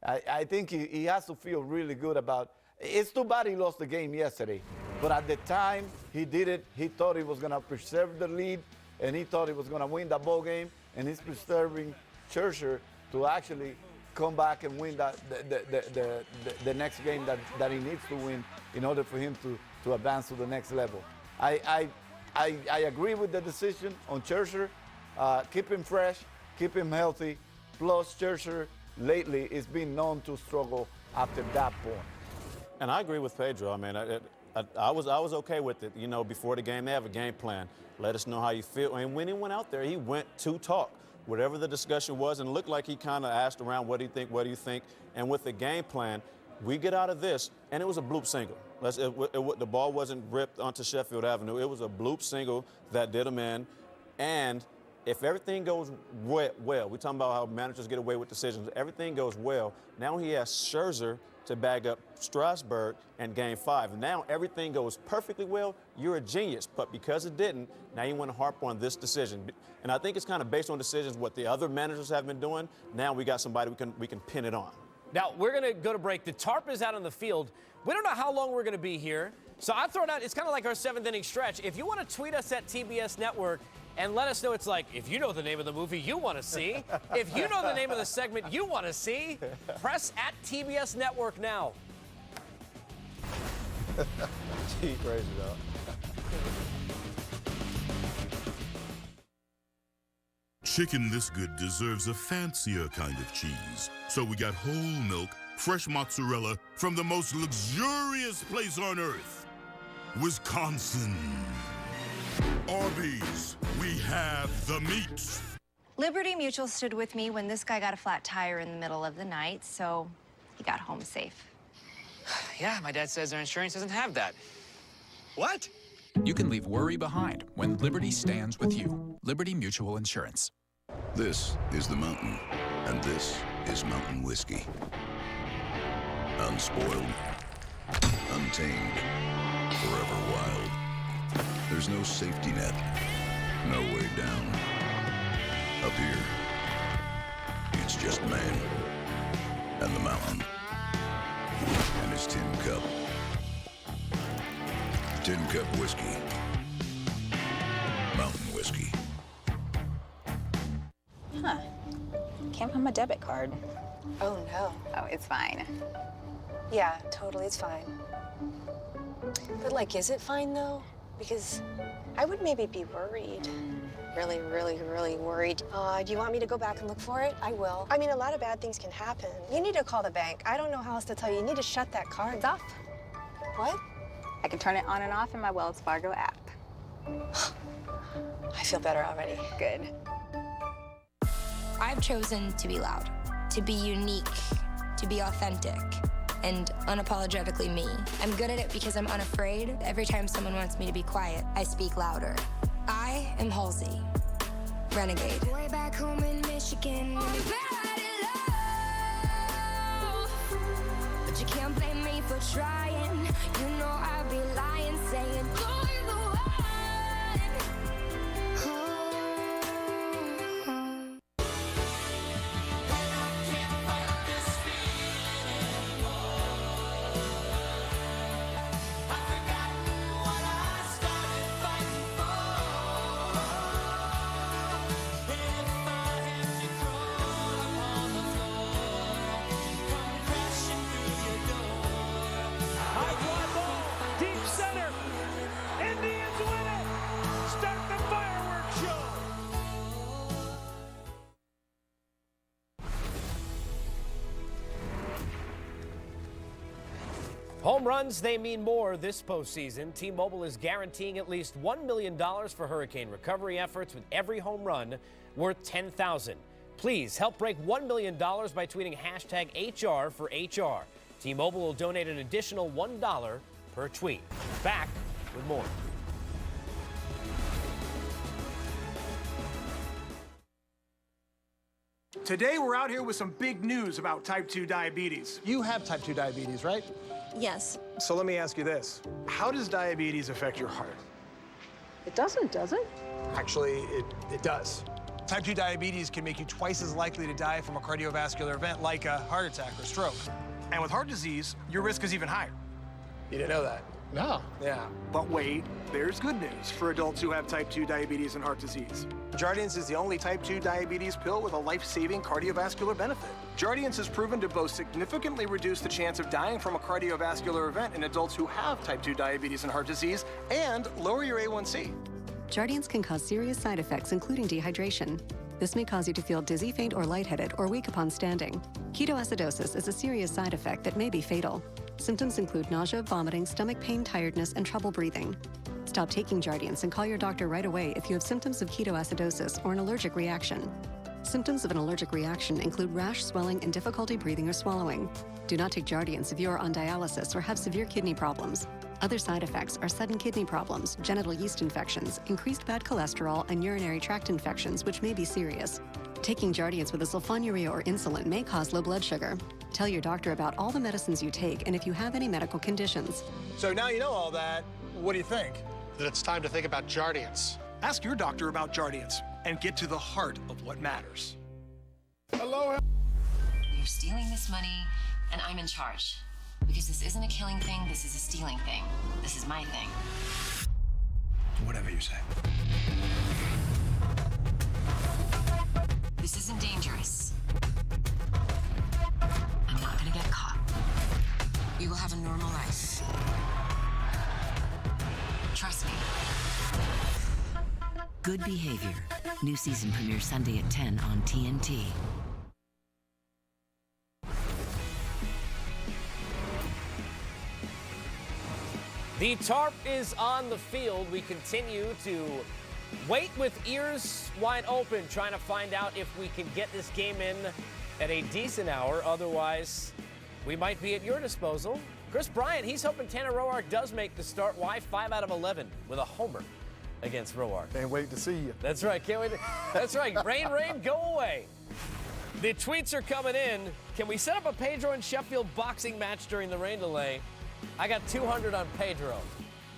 I think he has to feel really good about it. It's too bad he lost the game yesterday. But at the time he did it, he thought he was going to preserve the lead, and he thought he was going to win that ball game, and he's preserving Scherzer to actually come back and win the next game that he needs to win in order for him to advance to the next level. I agree with the decision on Scherzer. Keep him fresh, keep him healthy. Plus, Scherzer lately is being known to struggle after that point. And I agree with Pedro. I mean, I was okay with it. Before the game, they have a game plan. Let us know how you feel. And when he went out there, he went to talk. Whatever the discussion was, and it looked like he kind of asked around, what do you think? And with the game plan, we get out of this, and it was a bloop single. The ball wasn't ripped onto Sheffield Avenue. It was a bloop single that did him in. And if everything goes well, we're talking about how managers get away with decisions. Everything goes well. Now he has Scherzer to bag up Strasburg in Game 5. Now everything goes perfectly well. You're a genius. But because it didn't, now you want to harp on this decision. And I think it's kind of based on decisions what the other managers have been doing. Now we got somebody we can pin it on. Now, we're going to go to break. The tarp is out on the field. We don't know how long we're going to be here. So I throw it out. It's kind of like our 7th inning stretch. If you want to tweet us at TBS Network and let us know, it's like, if you know the name of the movie you want to see, if you know the name of the segment you want to see, press at TBS Network now. Gee, crazy, dog. Chicken this good deserves a fancier kind of cheese. So we got whole milk, fresh mozzarella from the most luxurious place on earth, Wisconsin. Arby's, we have the meat. Liberty Mutual stood with me when this guy got a flat tire in the middle of the night, so he got home safe. Yeah, my dad says their insurance doesn't have that. What? You can leave worry behind when Liberty stands with you. Liberty Mutual Insurance. This is the mountain, and this is mountain whiskey. Unspoiled, untamed, forever wild. There's no safety net, no way down. Up here, it's just man and the mountain. and his tin cup. Tin Cup Whiskey. Mountain Whiskey. Huh. Can't find my debit card. Oh, no. Oh, it's fine. Yeah, totally, it's fine. But, like, is it fine, though? Because I would maybe be worried. really, really worried. Do you want me to go back and look for it? I will. I mean, a lot of bad things can happen. You need to call the bank. I don't know how else to tell you. You need to shut that card. It's off. What? I can turn it on and off in my Wells Fargo app. I feel better already. Good. I've chosen to be loud, to be unique, to be authentic, and unapologetically me. I'm good at it because I'm unafraid. Every time someone wants me to be quiet, I speak louder. I am Halsey, renegade. Way back home in Michigan, but you can't blame me for trying. You know I'd be lying, saying you're the one. Home runs, they mean more this postseason. T-Mobile is guaranteeing at least $1 million for hurricane recovery efforts with every home run worth $10,000. Please help break $1 million by tweeting hashtag HR for HR. T-Mobile will donate an additional $1 per tweet. Back with more. Today we're out here with some big news about type 2 diabetes. You have type 2 diabetes, right? Yes. So let me ask you this. How does diabetes affect your heart? It doesn't, does it? Actually, it does. Type 2 diabetes can make you twice as likely to die from a cardiovascular event like a heart attack or stroke. And with heart disease, your risk is even higher. You didn't know that? No. Yeah. But wait, there's good news for adults who have type 2 diabetes and heart disease. Jardiance is the only type 2 diabetes pill with a life-saving cardiovascular benefit. Jardiance is proven to both significantly reduce the chance of dying from a cardiovascular event in adults who have type 2 diabetes and heart disease and lower your A1C. Jardiance can cause serious side effects, including dehydration. This may cause you to feel dizzy, faint, or lightheaded, or weak upon standing. Ketoacidosis is a serious side effect that may be fatal. Symptoms include nausea, vomiting, stomach pain, tiredness, and trouble breathing. Stop taking Jardiance and call your doctor right away if you have symptoms of ketoacidosis or an allergic reaction. Symptoms of an allergic reaction include rash, swelling, and difficulty breathing or swallowing. Do not take Jardiance if you are on dialysis or have severe kidney problems. Other side effects are sudden kidney problems, genital yeast infections, increased bad cholesterol, and urinary tract infections, which may be serious. Taking Jardiance with a sulfonylurea or insulin may cause low blood sugar. Tell your doctor about all the medicines you take and if you have any medical conditions. So now you know all that, what do you think? That it's time to think about Jardiance. Ask your doctor about Jardiance and get to the heart of what matters. Hello. You're stealing this money, and I'm in charge. Because this isn't a killing thing, this is a stealing thing. This is my thing. Whatever you say. This isn't dangerous. I'm not gonna get caught. We will have a normal life. Trust me. Good Behavior. New season premieres Sunday at 10 on TNT. The tarp is on the field. We continue to wait with ears wide open, trying to find out if we can get this game in at a decent hour. Otherwise, we might be at your disposal. Chris Bryant, he's hoping Tanner Roark does make the start. Why? 5 out of 11 with a homer against Roark. Can't wait to see you. That's right. Can't wait. That's right. Rain, go away. The tweets are coming in. Can we set up a Pedro and Sheffield boxing match during the rain delay? I got 200 on Pedro.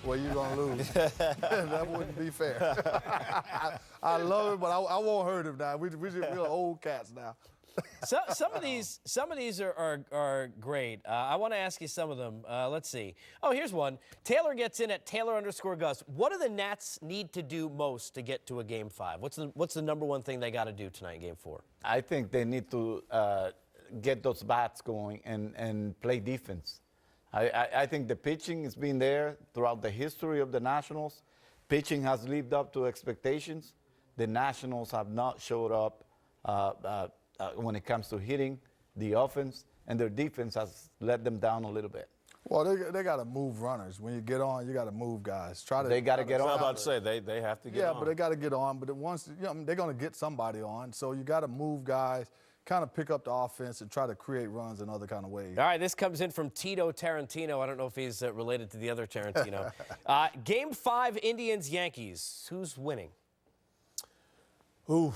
Well, you're going to lose. That wouldn't be fair. I love it, but I won't hurt him now. We're old cats now. Some of these are great. I want to ask you some of them. Let's see. Oh, here's one. Taylor gets in at Taylor_Gus. What do the Nats need to do most to get to a Game 5? What's the number one thing they got to do tonight in Game 4? I think they need to get those bats going and play defense. I think the pitching has been there throughout the history of the Nationals. Pitching has lived up to expectations. The Nationals have not showed up when it comes to hitting the offense, and their defense has let them down a little bit. Well, they got to move runners. When you get on, you got to move guys. They got to get on. I was about to say, they have to get on. Yeah, but they got to get on. But once they're going to get somebody on, so you got to move guys, kind of pick up the offense and try to create runs in other kind of ways. All right, this comes in from Tito Tarantino. I don't know if he's related to the other Tarantino. Game 5, Indians-Yankees. Who's winning? Ooh.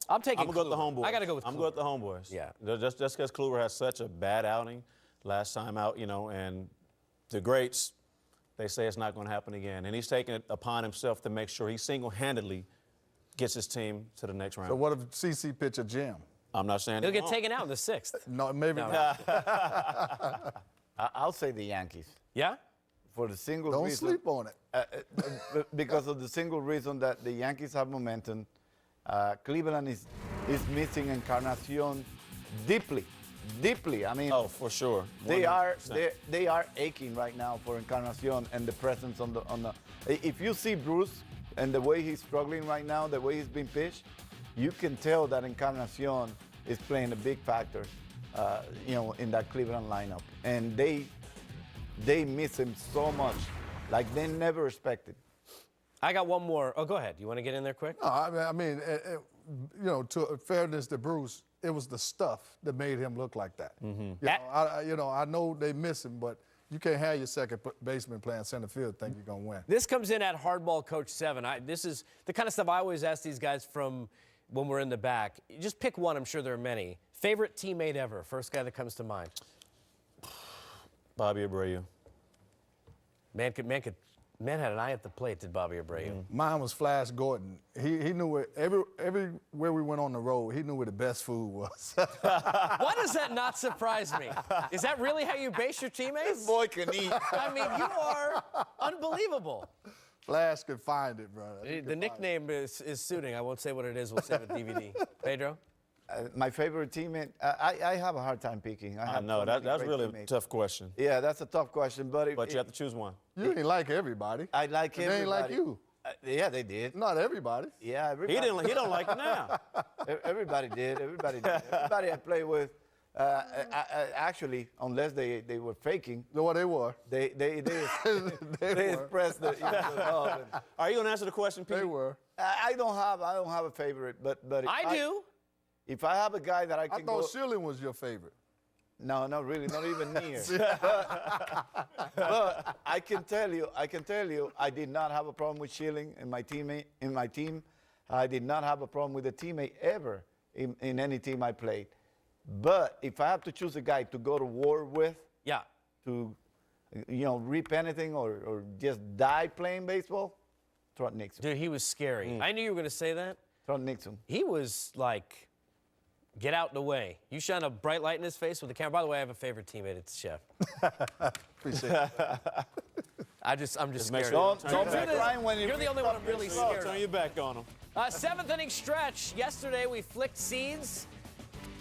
I'm taking I'm going to go with the Homeboys. I got to go with Kluber. I'm going with the Homeboys. Yeah. Just because Kluber has such a bad outing last time out, and the greats, they say it's not going to happen again. And he's taking it upon himself to make sure he single-handedly gets his team to the next round. So what if CC pitch a gem? I'm not saying he'll get taken out in the 6th. No, maybe not. I'll say the Yankees. Yeah? For the single Don't reason. sleep on it. Because of the single reason that the Yankees have momentum. Cleveland is missing Encarnacion deeply. I mean, oh, for sure. They are aching right now for Encarnacion and the presence on the. If you see Bruce and the way he's struggling right now, the way he's been pitched, you can tell that Encarnacion is playing a big factor, in that Cleveland lineup, and they miss him so much, like they never expected. I got one more. Oh, go ahead. You want to get in there quick? No, I mean, to fairness to Bruce, it was the stuff that made him look like that. Mm-hmm. I know they miss him, but you can't have your second baseman playing center field and think you're going to win. This comes in at Hardball Coach 7. This is the kind of stuff I always ask these guys from when we're in the back. Just pick one. I'm sure there are many. Favorite teammate ever? First guy that comes to mind. Bobby Abreu. Man had an eye at the plate, did Bobby Abreu. Mine was Flash Gordon. He knew where everywhere we went on the road, he knew where the best food was. Why does that not surprise me? Is that really how you base your teammates? This boy can eat. I mean, you are unbelievable. Flash could find it, bro. The nickname is suiting. I won't say what it is. We'll save it DVD. Pedro? My favorite teammate, I have a hard time picking. I know, that's really a tough question. Yeah, that's a tough question. But you have to choose one. You ain't like everybody. I like everybody. They ain't like you. Yeah, they did. Not everybody. Yeah, everybody. He don't like it now. Everybody did. Everybody I played with, actually, unless they were faking. What they were. They expressed the love. Are you going to answer the question, Pete? They were. I don't have a favorite, but I do. If I have a guy that I can I thought Schilling was your favorite. No, not really, not even near. but I can tell you, I did not have a problem with Schilling in my team. I did not have a problem with a teammate ever in any team I played. But if I have to choose a guy to go to war with, to reap anything or just die playing baseball, Trot Nixon. Dude, he was scary. I knew you were going to say that. Trot Nixon. He was like, get out the way. You shine a bright light in his face with the camera. By the way, I have a favorite teammate. It's Chef. Appreciate it. I'm just scared. Don't do this. You're the only one I'm really scared of. Turn your back on him. 7th inning stretch. Yesterday we flicked seeds.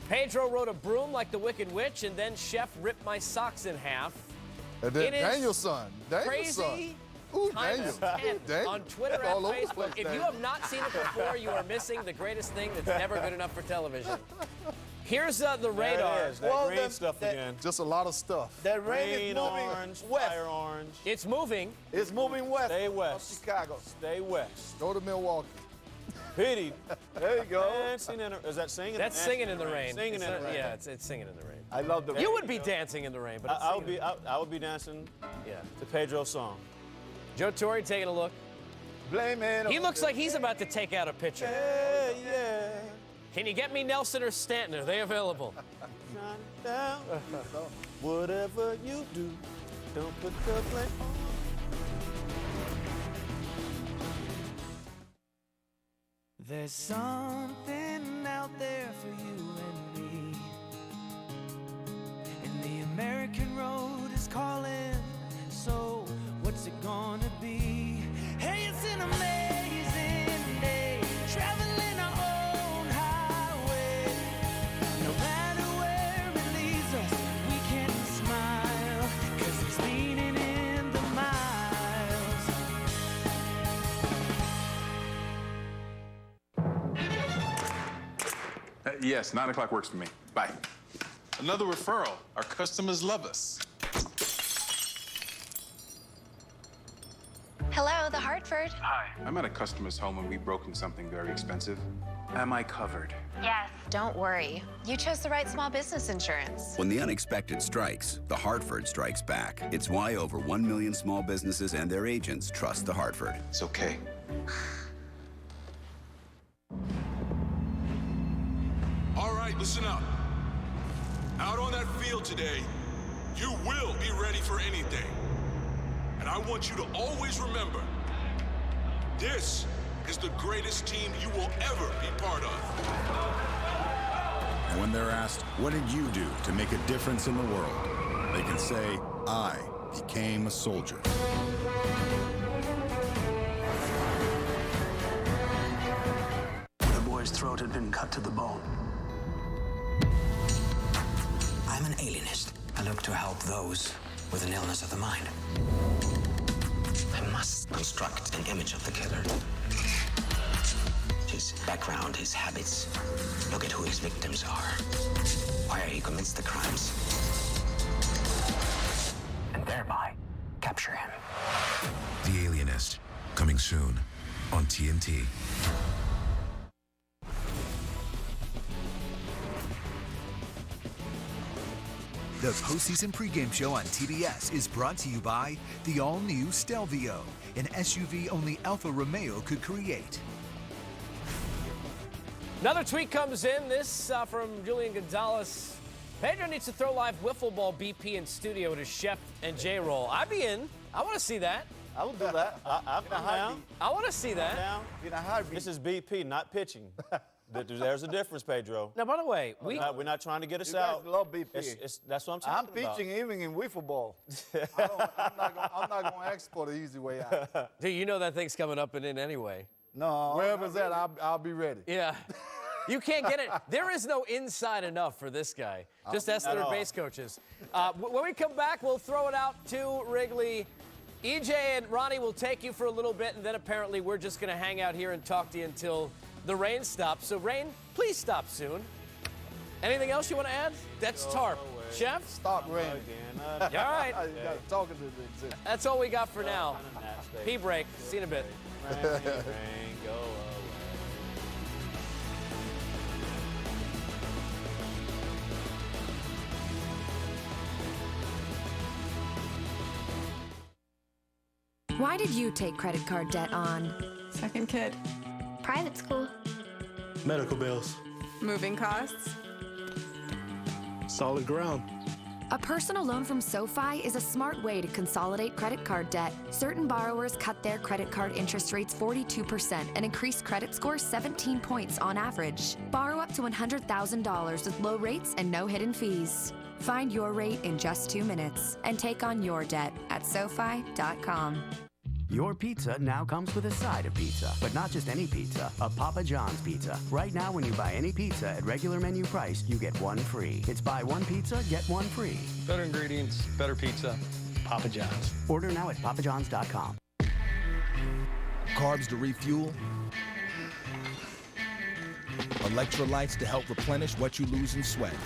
Pedro rode a broom like the Wicked Witch, and then Chef ripped my socks in half. And then Daniel's son. Crazy. Ooh, Times 10 on Twitter and Facebook. If you have not seen it before, you are missing the greatest thing that's never good enough for television. Here's the radar. That green stuff again. Just a lot of stuff. The rain is moving orange, west. fire orange. It's moving. It's moving west. Stay west. Chicago. Stay west. Go to Milwaukee. Petey. There you go. Is that singing? That's singing in the rain. Singing in the rain. Yeah, it's singing in the rain. I love the rain. You would be dancing in the rain, but I would be dancing to Pedro's song. Joe Torre taking a look. Blame it. He looks like he's about to take out a pitcher. Yeah. Can you get me Nelson or Stanton? Are they available? Down. Whatever you do, don't put the blame on There's something out there for you and me, and the American road is calling, so what's it gonna be? Hey, it's an amazing day, traveling our own highway. No matter where it leads us, we can smile, 'cause it's meaning in the miles. Yes, 9 o'clock works for me. Bye. Another referral. Our customers love us. Hello, the Hartford. Hi. I'm at a customer's home and we've broken something very expensive. Am I covered? Yes. Don't worry. You chose the right small business insurance. When the unexpected strikes, the Hartford strikes back. It's why over 1 million small businesses and their agents trust the Hartford. It's okay. All right, listen up. Out on that field today, you will be ready for anything. And I want you to always remember, this is the greatest team you will ever be part of. And when they're asked, what did you do to make a difference in the world? They can say, I became a soldier. The boy's throat had been cut to the bone. I'm an alienist. I look to help those with an illness of the mind. I must construct an image of the killer. His background, his habits. Look at who his victims are. Why he commits the crimes. And thereby, capture him. The Alienist, coming soon on TNT. The postseason pregame show on TBS is brought to you by the all-new Stelvio, an SUV only Alfa Romeo could create. Another tweet comes in, this from Julian Gonzalez. Pedro needs to throw live wiffle ball BP in studio to Shep and J-Roll. I'd be in. I want to see that. I will do that. I'm down. I want to see that. In a heartbeat. This is BP, not pitching. There's a difference, Pedro. Now, by the way, we're not trying to get us You out. guys love BP. That's what I'm talking about. I'm pitching even in wiffle ball. I'm not going to ask for the easy way out. Dude, you know that thing's coming up and in anyway. No. Wherever's at, I'll be ready. Yeah. You can't get it. There is no inside enough for this guy. Just ask their base coaches. When we come back, we'll throw it out to Wrigley. EJ and Ronnie will take you for a little bit, and then apparently we're just going to hang out here and talk to you until the rain stops. So, rain, please stop soon. Anything else you want to add? That's tarp. Chef? Stop raining. All right. Talking to the existence. That's all we got for now. Pee break. See you in a bit. Rain, rain, go away. Why did you take credit card debt on? Second kid. Private school. Medical bills. Moving costs. Solid ground. A personal loan from SoFi is a smart way to consolidate credit card debt. Certain borrowers cut their credit card interest rates 42% and increase credit score 17 points on average. Borrow up to $100,000 with low rates and no hidden fees. Find your rate in just 2 minutes and take on your debt at SoFi.com. Your pizza now comes with a side of pizza, but not just any pizza, a Papa John's pizza. Right now, when you buy any pizza at regular menu price, you get one free. It's buy one pizza, get one free. Better ingredients, better pizza, Papa John's. Order now at papajohns.com. Carbs to refuel. Electrolytes to help replenish what you lose in sweat.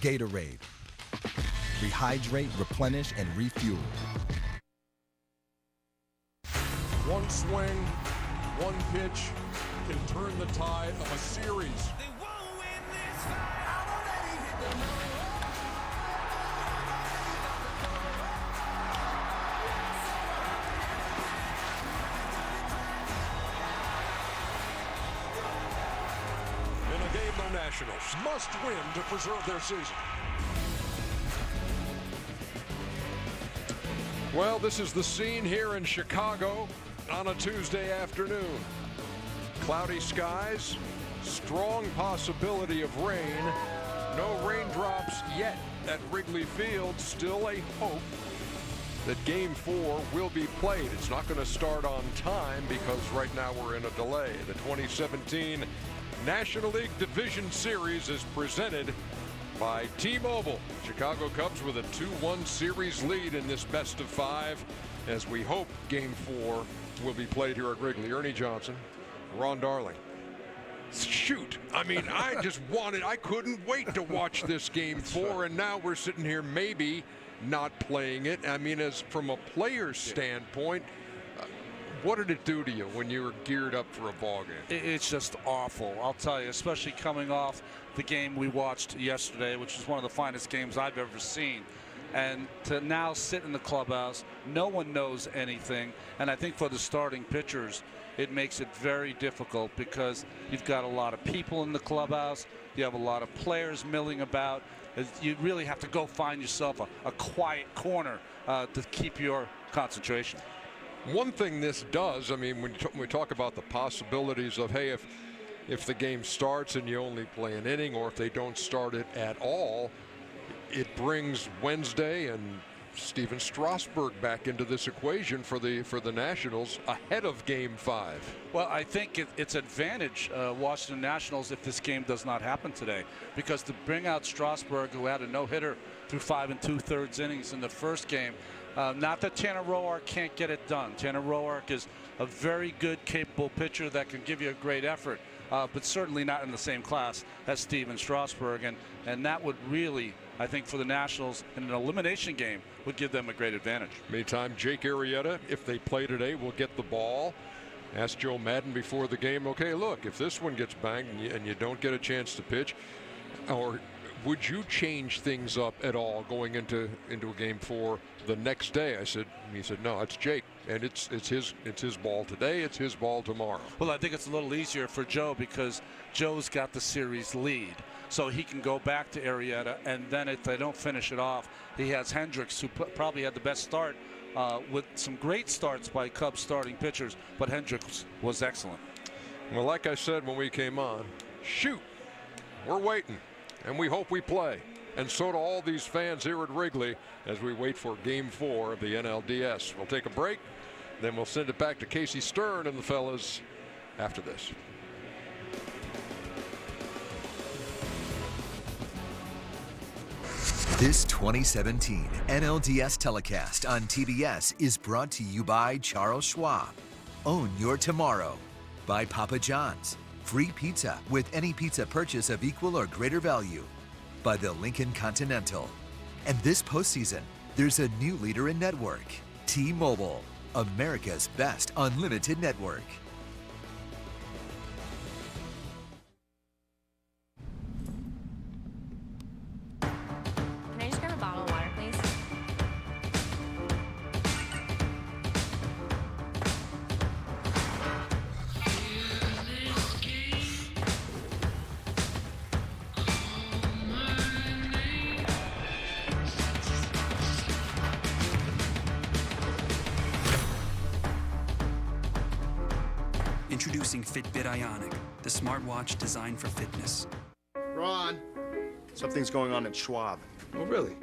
Gatorade. Rehydrate, replenish, and refuel. One swing, one pitch can turn the tide of a series. In a game the Nationals must win to preserve their season. Well, this is the scene here in Chicago on a Tuesday afternoon. Cloudy skies, strong possibility of rain. No raindrops yet at Wrigley Field. Still a hope that Game 4 will be played. It's not going to start on time because right now we're in a delay. The 2017 National League Division Series is presented by T-Mobile. Chicago Cubs with a 2-1 series lead in this best of 5 as we hope Game 4 will be played here at Wrigley. Ernie Johnson, Ron Darling. Shoot, I mean, I couldn't wait to watch this Game 4, and now we're sitting here maybe not playing it. I mean, as from a player's standpoint, what did it do to you when you were geared up for a ball game? It's just awful, I'll tell you, especially coming off the game we watched yesterday, which is one of the finest games I've ever seen. And to now sit in the clubhouse, no one knows anything. And I think for the starting pitchers, it makes it very difficult because you've got a lot of people in the clubhouse. You have a lot of players milling about. You really have to go find yourself a quiet corner to keep your concentration. One thing this does, I mean, when we talk about the possibilities of, hey, if the game starts and you only play an inning, or if they don't start it at all, it brings Wednesday and Steven Strasburg back into this equation for the Nationals ahead of Game 5. Well, I think it's advantage Washington Nationals if this game does not happen today, because to bring out Strasburg, who had a no-hitter through 5 2/3 innings in the first game, not that Tanner Roark can't get it done. Tanner Roark is a very good, capable pitcher that can give you a great effort, but certainly not in the same class as Steven Strasburg, and that would really, I think, for the Nationals in an elimination game, would give them a great advantage. Meantime, Jake Arrieta, if they play today, will get the ball. Asked Joe Madden before the game, okay, look, if this one gets banged and you don't get a chance to pitch, or would you change things up at all going into a Game 4 the next day? He said, no, it's Jake, and it's his ball today, it's his ball tomorrow. Well, I think it's a little easier for Joe because Joe's got the series lead. So he can go back to Arrieta, and then if they don't finish it off, he has Hendricks, who probably had the best start with some great starts by Cubs starting pitchers, but Hendricks was excellent. Well, like I said when we came on, shoot, we're waiting, and we hope we play. And so do all these fans here at Wrigley as we wait for Game 4 of the NLDS. We'll take a break, then we'll send it back to Casey Stern and the fellas after this. This 2017 NLDS telecast on TBS is brought to you by Charles Schwab. Own your tomorrow. By Papa John's. Free pizza with any pizza purchase of equal or greater value. By the Lincoln Continental. And this postseason, there's a new leader in network. T-Mobile, America's best unlimited network. Can I just grab a bottle of water, please? Introducing Fitbit Ionic, the smartwatch designed for fitness. Ron, something's going on at Schwab. Oh, really?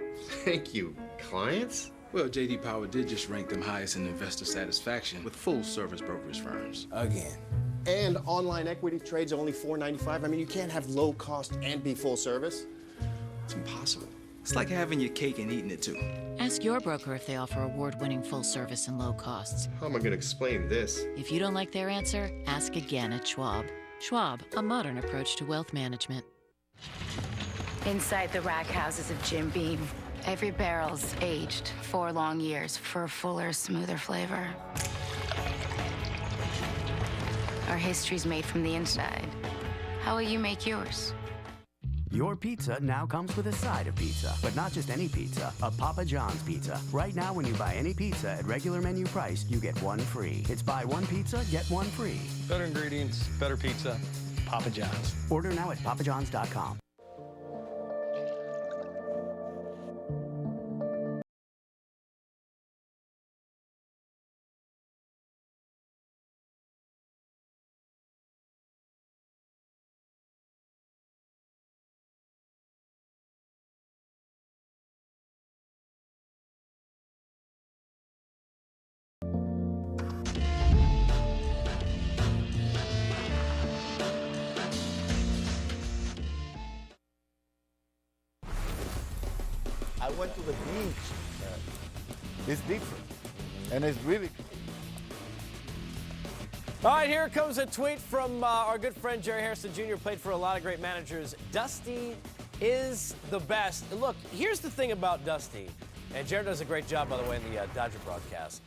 Thank you. Clients? Well, J.D. Power did just rank them highest in investor satisfaction with full-service brokerage firms. Again. And online equity trades only $4.95. I mean, you can't have low cost and be full service. It's impossible. It's like having your cake and eating it too. Ask your broker if they offer award-winning full service and low costs. How am I going to explain this? If you don't like their answer, ask again at Schwab. Schwab, a modern approach to wealth management. Inside the rack houses of Jim Beam, every barrel's aged 4 long years for a fuller, smoother flavor. Our history's made from the inside. How will you make yours? Your pizza now comes with a side of pizza, but not just any pizza, a Papa John's pizza. Right now, when you buy any pizza at regular menu price, you get one free. It's buy one pizza, get one free. Better ingredients, better pizza, Papa John's. Order now at papajohns.com. I went to the beach. It's different, and it's really. All right, here comes a tweet from our good friend Jerry Harrison Jr., played for a lot of great managers. Dusty is the best. And look, here's the thing about Dusty, and Jared does a great job, by the way, in the Dodger broadcast.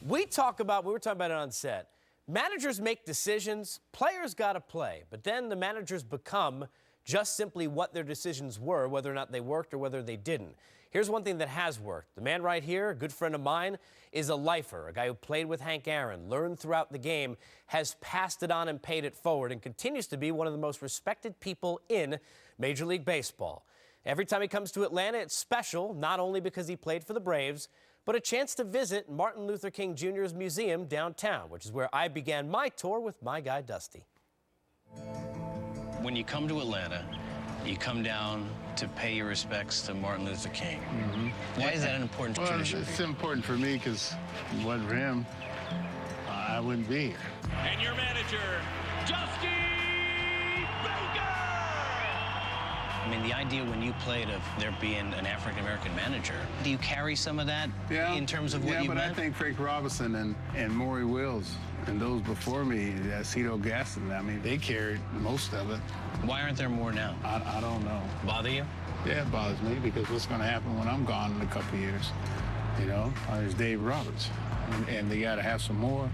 We were talking about it on set. Managers make decisions, players got to play, but then the managers become just simply what their decisions were, whether or not they worked or whether they didn't. Here's one thing that has worked. The man right here, a good friend of mine, is a lifer, a guy who played with Hank Aaron, learned throughout the game, has passed it on and paid it forward, and continues to be one of the most respected people in Major League Baseball. Every time he comes to Atlanta, it's special, not only because he played for the Braves, but a chance to visit Martin Luther King Jr.'s museum downtown, which is where I began my tour with my guy, Dusty. When you come to Atlanta, you come down to pay your respects to Martin Luther King. Why is that an important tradition? It's important for me because if it wasn't for him, I wouldn't be here. And your manager, Dusty Baker! I mean, the idea when you played of there being an African-American manager, do you carry some of that in terms of what you meant? I think Frank Robinson and Maury Wills and those before me, Cito Gaston, I mean, they carried most of it. Why aren't there more now? I don't know. Bother you? Yeah, it bothers me because what's going to happen when I'm gone in a couple of years? You know, there's Dave Roberts, and they got to have some more.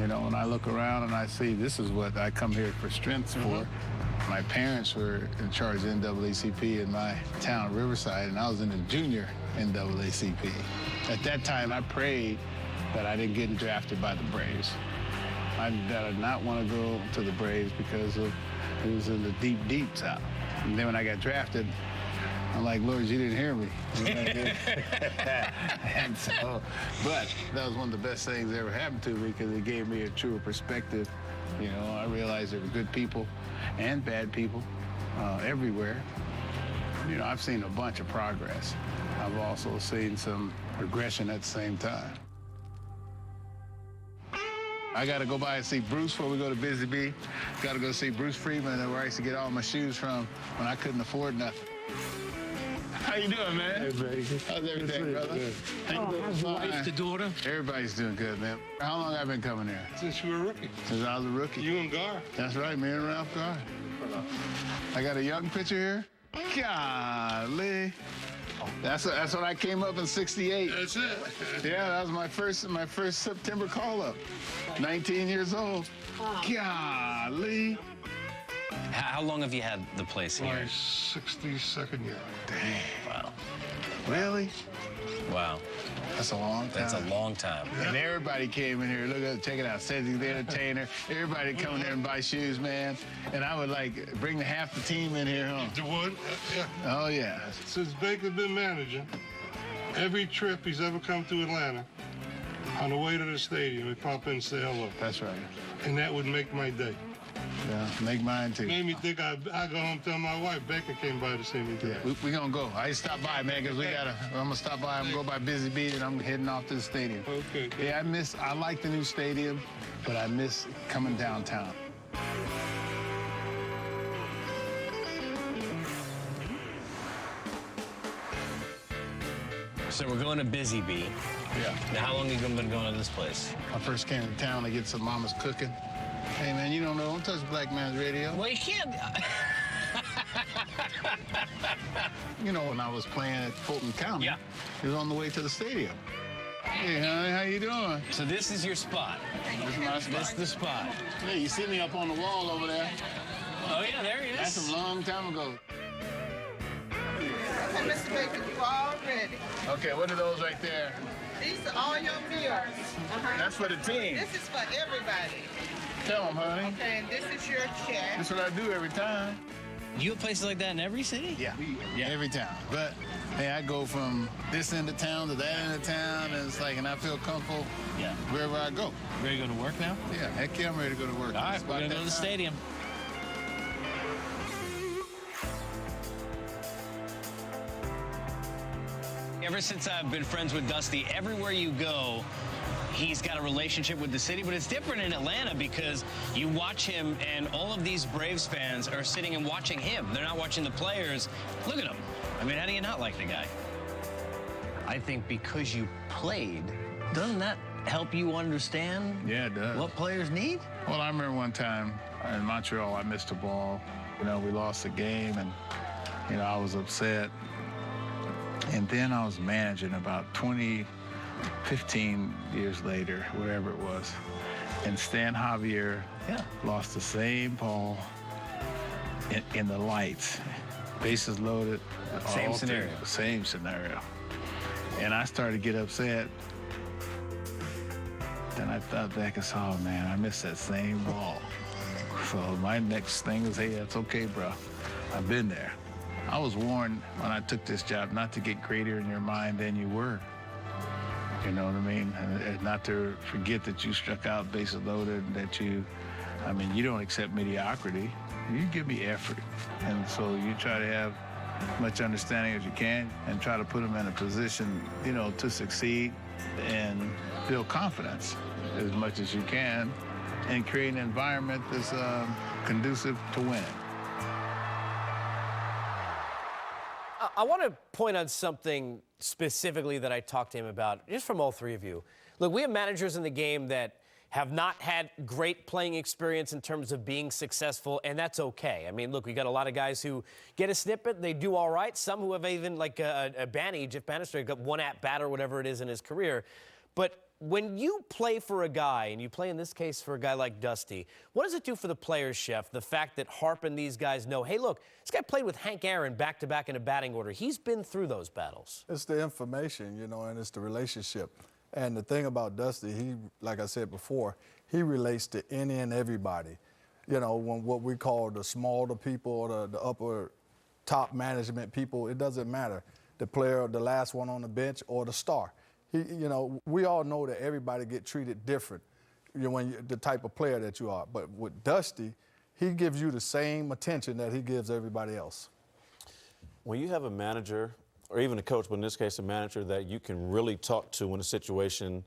You know, and I look around and I see this is what I come here for strength for. My parents were in charge of NAACP in my town, Riverside, and I was in the junior NAACP. At that time, I prayed that I didn't get drafted by the Braves. I did not want to go to the Braves because it was in the deep south. And then when I got drafted, I'm like, Lord, you didn't hear me. And so, but that was one of the best things that ever happened to me because it gave me a truer perspective. You know, I realized there were good people and bad people everywhere. You know, I've seen a bunch of progress. I've also seen some regression at the same time. I got to go by and see Bruce before we go to Busy Bee. Got to go see Bruce Friedman, where I used to get all my shoes from when I couldn't afford nothing. How you doing, man? Hey, buddy. How's everything, brother? How's the wife, the daughter? Everybody's doing good, man. How long have I been coming here? Since you were a rookie. Since I was a rookie. You and Gar. That's right, me and Ralph Gar. I got a young picture here. Golly. That's when I came up in '68. That's it. Yeah, that was my first September call-up. 19 years old. Golly. How long have you had the place here? My 62nd year. Dang. Wow. Really? Wow. That's a long time. That's a long time. And everybody came in here. Look at it, check it out. Cedric the Entertainer. Everybody come in there and buy shoes, man. And I would like bring half the team in here, huh? You would? Yeah. Oh, yeah. Since Baker's been managing, every trip he's ever come to Atlanta, on the way to the stadium, he'd pop in and say hello. That's right. And that would make my day. Yeah, make mine too. Made me think I go home and tell my wife Baker came by to see me today. Yeah, we gonna go. I stop by, man, because I'm gonna stop by and go by Busy Bee, and I'm heading off to the stadium. Okay. Yeah, I like the new stadium, but I miss coming downtown. So we're going to Busy Bee. Yeah. Now, how long have you been going to this place? I first came to town to get some mama's cooking. Hey, man, you don't know. Don't touch Black Man's Radio. Well, you can't. You know, when I was playing at Fulton County, it was on the way to the stadium. Hey, honey, how you doing? So this is your spot. This is my spot. This is the spot. Hey, you see me up on the wall over there? Oh, yeah, there he is. That's a long time ago. Okay, Mr. Baker, you all ready? Okay, what are those right there? These are all your meals. That's for the team. This is for everybody. Tell them, honey. Okay, and this is your check. That's what I do every time. You have places like that in every city? Yeah, every town. But, hey, I go from this end of town to that end of town, and it's like, and I feel comfortable wherever I go. Ready to go to work now? Yeah, heck yeah, I'm ready to go to work. All right, we're going to go to the stadium. Ever since I've been friends with Dusty, everywhere you go, he's got a relationship with the city, but it's different in Atlanta because you watch him and all of these Braves fans are sitting and watching him. They're not watching the players. Look at him. I mean, how do you not like the guy? I think because you played, doesn't that help you understand Yeah, it does. what players need? Well, I remember one time in Montreal, I missed a ball. You know, we lost the game, and, you know, I was upset. And then I was managing about 15 years later, whatever it was. And Stan Javier lost the same ball in the lights. Bases loaded. Same all scenario. Same scenario. And I started to get upset. Then I thought back and saw, oh, man, I missed that same ball. So my next thing is, hey, that's okay, bro. I've been there. I was warned when I took this job not to get greater in your mind than you were. You know what I mean? And not to forget that you struck out bases loaded, that you don't accept mediocrity. You give me effort. And so you try to have as much understanding as you can and try to put them in a position, you know, to succeed and build confidence as much as you can and create an environment that's conducive to winning. I want to point on something specifically that I talked to him about, just from all three of you. Look, we have managers in the game that have not had great playing experience in terms of being successful, and that's okay. I mean, look, we got a lot of guys who get a snippet, they do all right. Some who have even, like Banny, Jeff Bannister, got one at-bat or whatever it is in his career. But when you play for a guy, and you play in this case for a guy like Dusty, what does it do for the players, Chef, the fact that Harp and these guys know, hey, look, this guy played with Hank Aaron back-to-back in a batting order. He's been through those battles. It's the information, you know, and it's the relationship. And the thing about Dusty, he, like I said before, he relates to any and everybody. You know, when what we call the smaller people or the upper top management people, it doesn't matter. The player, the last one on the bench, or the star. You know, we all know that everybody get treated different, you know, when the type of player that you are. But with Dusty, he gives you the same attention that he gives everybody else. When you have a manager, or even a coach, but in this case a manager that you can really talk to in a situation,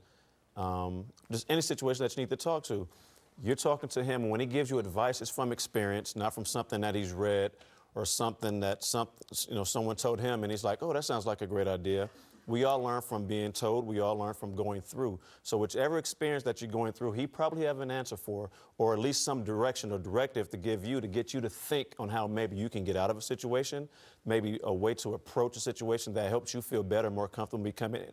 just any situation that you need to talk to, you're talking to him, and when he gives you advice, it's from experience, not from something that he's read or something that someone told him, and he's like, oh, that sounds like a great idea. We all learn from being told. We all learn from going through. So whichever experience that you're going through, he probably have an answer for, or at least some direction or directive to give you to get you to think on how maybe you can get out of a situation, maybe a way to approach a situation that helps you feel better, more comfortable becoming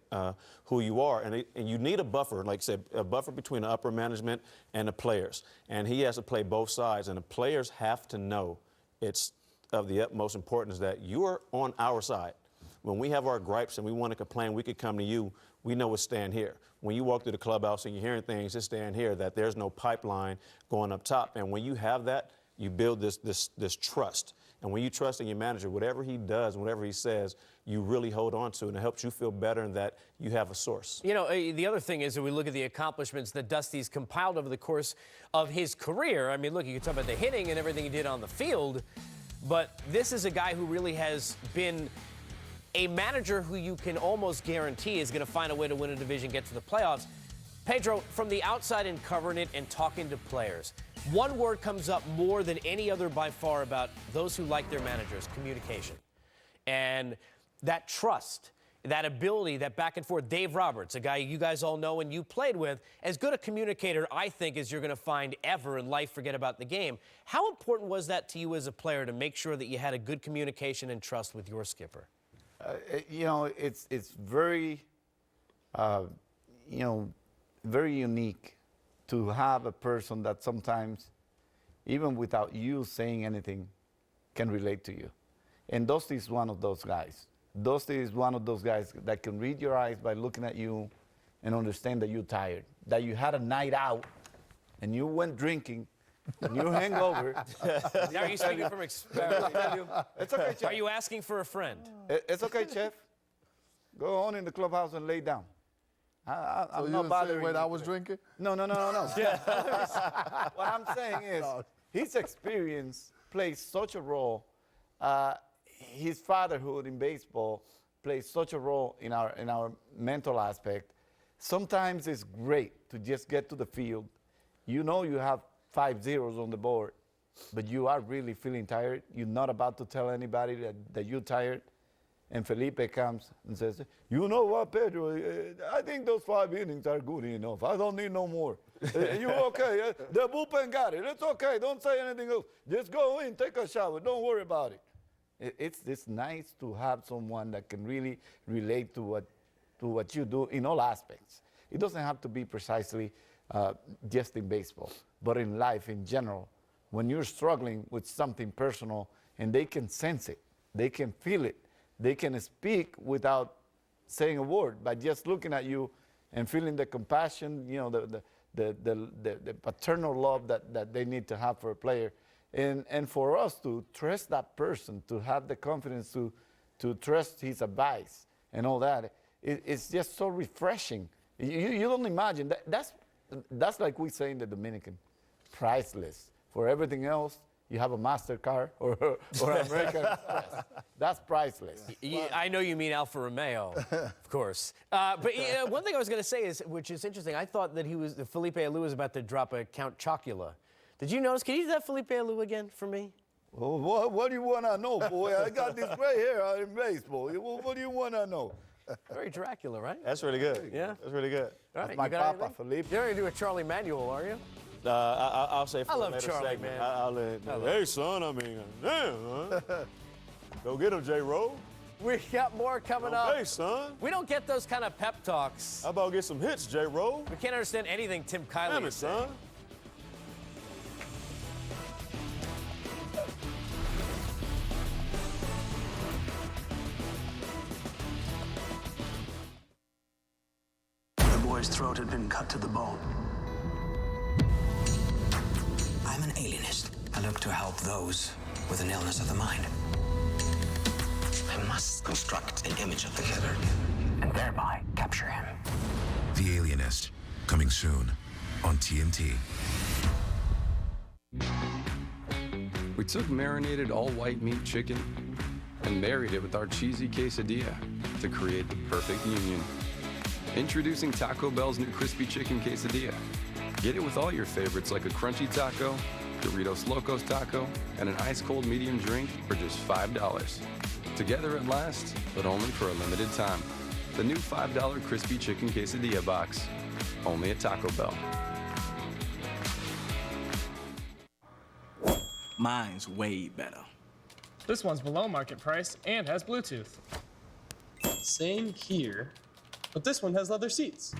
who you are. And you need a buffer, like I said, a buffer between the upper management and the players. And he has to play both sides. And the players have to know it's of the utmost importance that you're on our side. When we have our gripes and we want to complain, we could come to you. We know it's stand here. When you walk through the clubhouse and you're hearing things, it's stand here, that there's no pipeline going up top. And when you have that, you build this trust. And when you trust in your manager, whatever he does, whatever he says, you really hold on to, and it helps you feel better and that you have a source. You know, the other thing is that we look at the accomplishments that Dusty's compiled over the course of his career. I mean, look, you can talk about the hitting and everything he did on the field, but this is a guy who really has been a manager who you can almost guarantee is going to find a way to win a division, get to the playoffs. Pedro, from the outside and covering it and talking to players, one word comes up more than any other by far about those who like their managers: communication. And that trust, that ability, that back and forth. Dave Roberts, a guy you guys all know and you played with, as good a communicator, I think, as you're going to find ever in life, forget about the game. How important was that to you as a player to make sure that you had a good communication and trust with your skipper? You know, it's very, very unique to have a person that sometimes, even without you saying anything, can relate to you. And Dusty is one of those guys. Dusty is one of those guys that can read your eyes by looking at you and understand that you're tired, that you had a night out and you went drinking. And you hang over. Now, are you speaking from experience? It's okay, Chef. Are you asking for a friend? It's okay, Chef. Go on in the clubhouse and lay down. I'm so not bothering you. Wait, I was drinking? No. What I'm saying is his experience plays such a role. His fatherhood in baseball plays such a role in our mental aspect. Sometimes it's great to just get to the field. You know you have 5 zeros on the board, but you are really feeling tired. You're not about to tell anybody that you're tired. and Felipe comes and says, you know what, Pedro, I think those 5 innings are good enough. I don't need no more. You okay? The bullpen got it. It's okay. Don't say anything else. Just go in, take a shower. Don't worry about it. It's nice to have someone that can really relate to what you do in all aspects. It doesn't have to be precisely just in baseball, but in life in general. When you're struggling with something personal and they can sense it, they can feel it, they can speak without saying a word, by just looking at you and feeling the compassion, you know, the paternal love that they need to have for a player. And for us to trust that person, to have the confidence to trust his advice and all that, it's just so refreshing. You don't imagine, that's like we say in the Dominican, priceless. For everything else, you have a MasterCard or American Express. That's priceless. I know you mean Alfa Romeo, of course. But one thing I was going to say is, which is interesting, I thought that Felipe Alou was about to drop a Count Chocula. Did you notice? Can you do that Felipe Alou again for me? Well, what do you want to know, boy? I got this gray hair in baseball. What do you want to know? Very Dracula, right? That's really good. Yeah. That's really good. All right, That's my papa, Felipe. You're going to do a Charlie Manuel, are you? I'll say for I love later Charlie, segment. man. Hey, son, I mean, damn, huh? Go get him, J-Roll. We got more coming up. Hey, son. We don't get those kind of pep talks. How about get some hits, J-Roll? We can't understand anything Tim Kiley Damn it, is saying. son. The boy's throat had been cut to the bone. I'm an alienist. I look to help those with an illness of the mind. I must construct an image of the killer and thereby capture him. The Alienist, coming soon on TNT. We took marinated all-white meat chicken and married it with our cheesy quesadilla to create the perfect union. Introducing Taco Bell's new crispy chicken quesadilla. Get it with all your favorites like a crunchy taco, Doritos Locos taco, and an ice-cold medium drink for just $5. Together at last, but only for a limited time. The new $5 crispy chicken quesadilla box, only at Taco Bell. Mine's way better. This one's below market price and has Bluetooth. Same here, but this one has leather seats.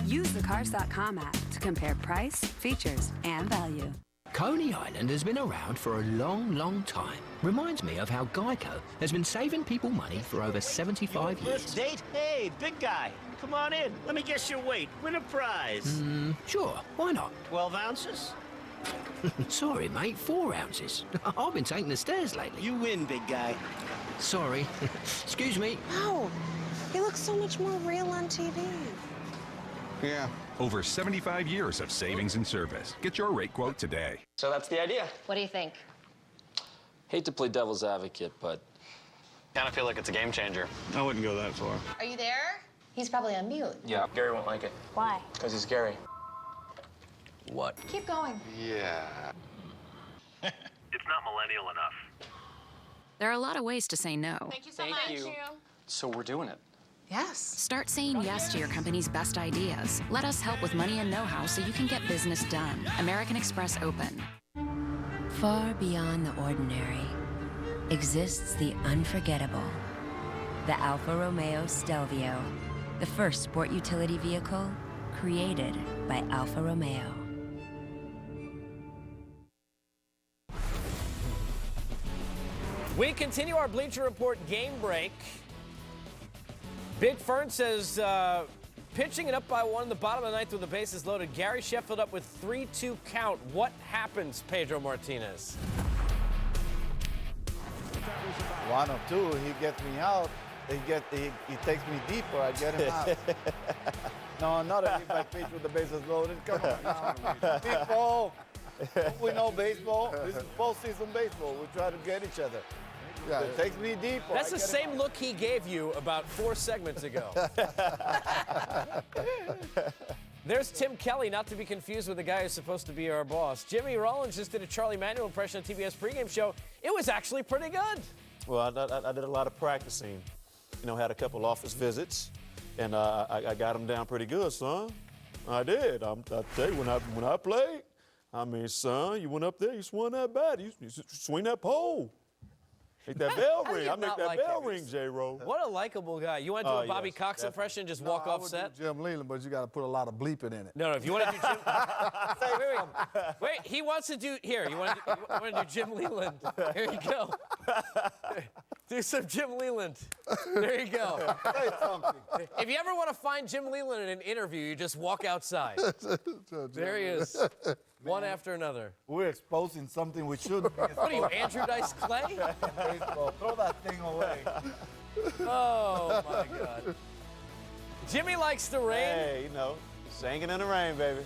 Use the Cars.com app to compare price, features, and value. Coney Island has been around for a long, long time. Reminds me of how Geico has been saving people money for over 75 years. First date? Hey, big guy, come on in. Let me guess your weight. Win a prize. Sure, why not? 12 ounces? Sorry, mate, 4 ounces. I've been taking the stairs lately. You win, big guy. Sorry. Excuse me. Wow, he looks so much more real on TV. Yeah. Over 75 years of savings and service. Get your rate quote today. So that's the idea. What do you think? Hate to play devil's advocate, but kind of feel like it's a game changer. I wouldn't go that far. Are you there? He's probably on mute. Yeah, Gary won't like it. Why? Because he's Gary. What? Keep going. Yeah. It's not millennial enough. There are a lot of ways to say no. Thank you so much. So we're doing it. Yes. Start saying yes to your company's best ideas. Let us help with money and know-how so you can get business done. American Express Open. Far beyond the ordinary exists the unforgettable. The Alfa Romeo Stelvio, the first sport utility vehicle created by Alfa Romeo. We continue our Bleacher Report game break. Big Fern says, pitching it up by one in the bottom of the ninth with the bases loaded. Gary Sheffield up with 3-2 count. What happens, Pedro Martinez? 1 or 2, he gets me out. He takes me deeper. I get him out. No, not if I pitch with the bases loaded. Come on, people. We know baseball. This is postseason baseball. We try to get each other. Yeah, it takes me deep. That's the same look he gave you about 4 segments ago. There's Tim Kelly, not to be confused with the guy who's supposed to be our boss. Jimmy Rollins just did a Charlie Manuel impression on TBS pregame show. It was actually pretty good. Well, I did a lot of practicing. You know, had a couple office visits, and I got him down pretty good, son. I did. I tell you, when I played, I mean, son, you went up there, you swung that bat, you swing that pole. Make that bell ring. I make that bell ring, J-Ro. What a likable guy. You want to do a Bobby Cox impression, just walk off set? I would do Jim Leland, but you got to put a lot of bleeping in it. No, if you want to do Jim... Wait, he wants to do... Here, you want to do Jim Leland. Here you go. Do some Jim Leland. There you go. If you ever want to find Jim Leland in an interview, you just walk outside. There he is. One after another. We're exposing something we shouldn't be. What are you, Andrew Dice Clay? Baseball. Throw that thing away. Oh, my God. Jimmy likes the rain. Hey, you know, singing in the rain, baby.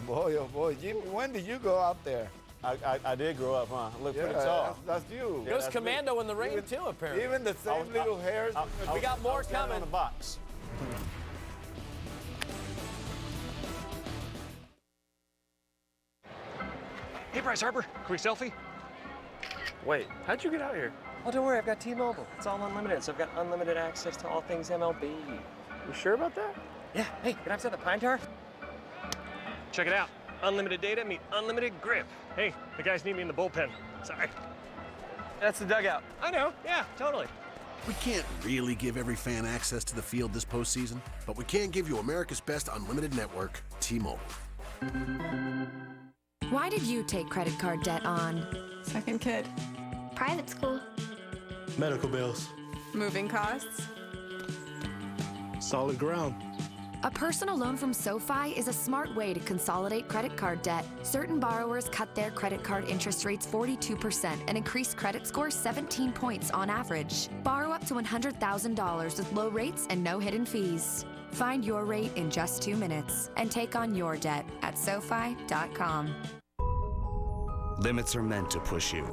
Boy, oh boy. Jimmy, when did you go out there? I did grow up, huh? I look pretty tall. That's you. He goes commando in the rain, too, apparently. Even the same little hairs. We got more coming. On the box. Hey, Bryce Harper, quick selfie? Wait, how'd you get out here? Oh, don't worry, I've got T-Mobile. It's all unlimited, so I've got unlimited access to all things MLB. You sure about that? Yeah, hey, can I upset the Pine Tar? Check it out. Unlimited data meet unlimited grip. Hey, the guys need me in the bullpen. Sorry. That's the dugout. I know, yeah, totally. We can't really give every fan access to the field this postseason, but we can give you America's best unlimited network, T-Mobile. Why did you take credit card debt on? Second kid. Private school. Medical bills. Moving costs. Solid ground. A personal loan from SoFi is a smart way to consolidate credit card debt. Certain borrowers cut their credit card interest rates 42% and increase credit scores 17 points on average. Borrow up to $100,000 with low rates and no hidden fees. Find your rate in just 2 minutes and take on your debt at SoFi.com. Limits are meant to push you,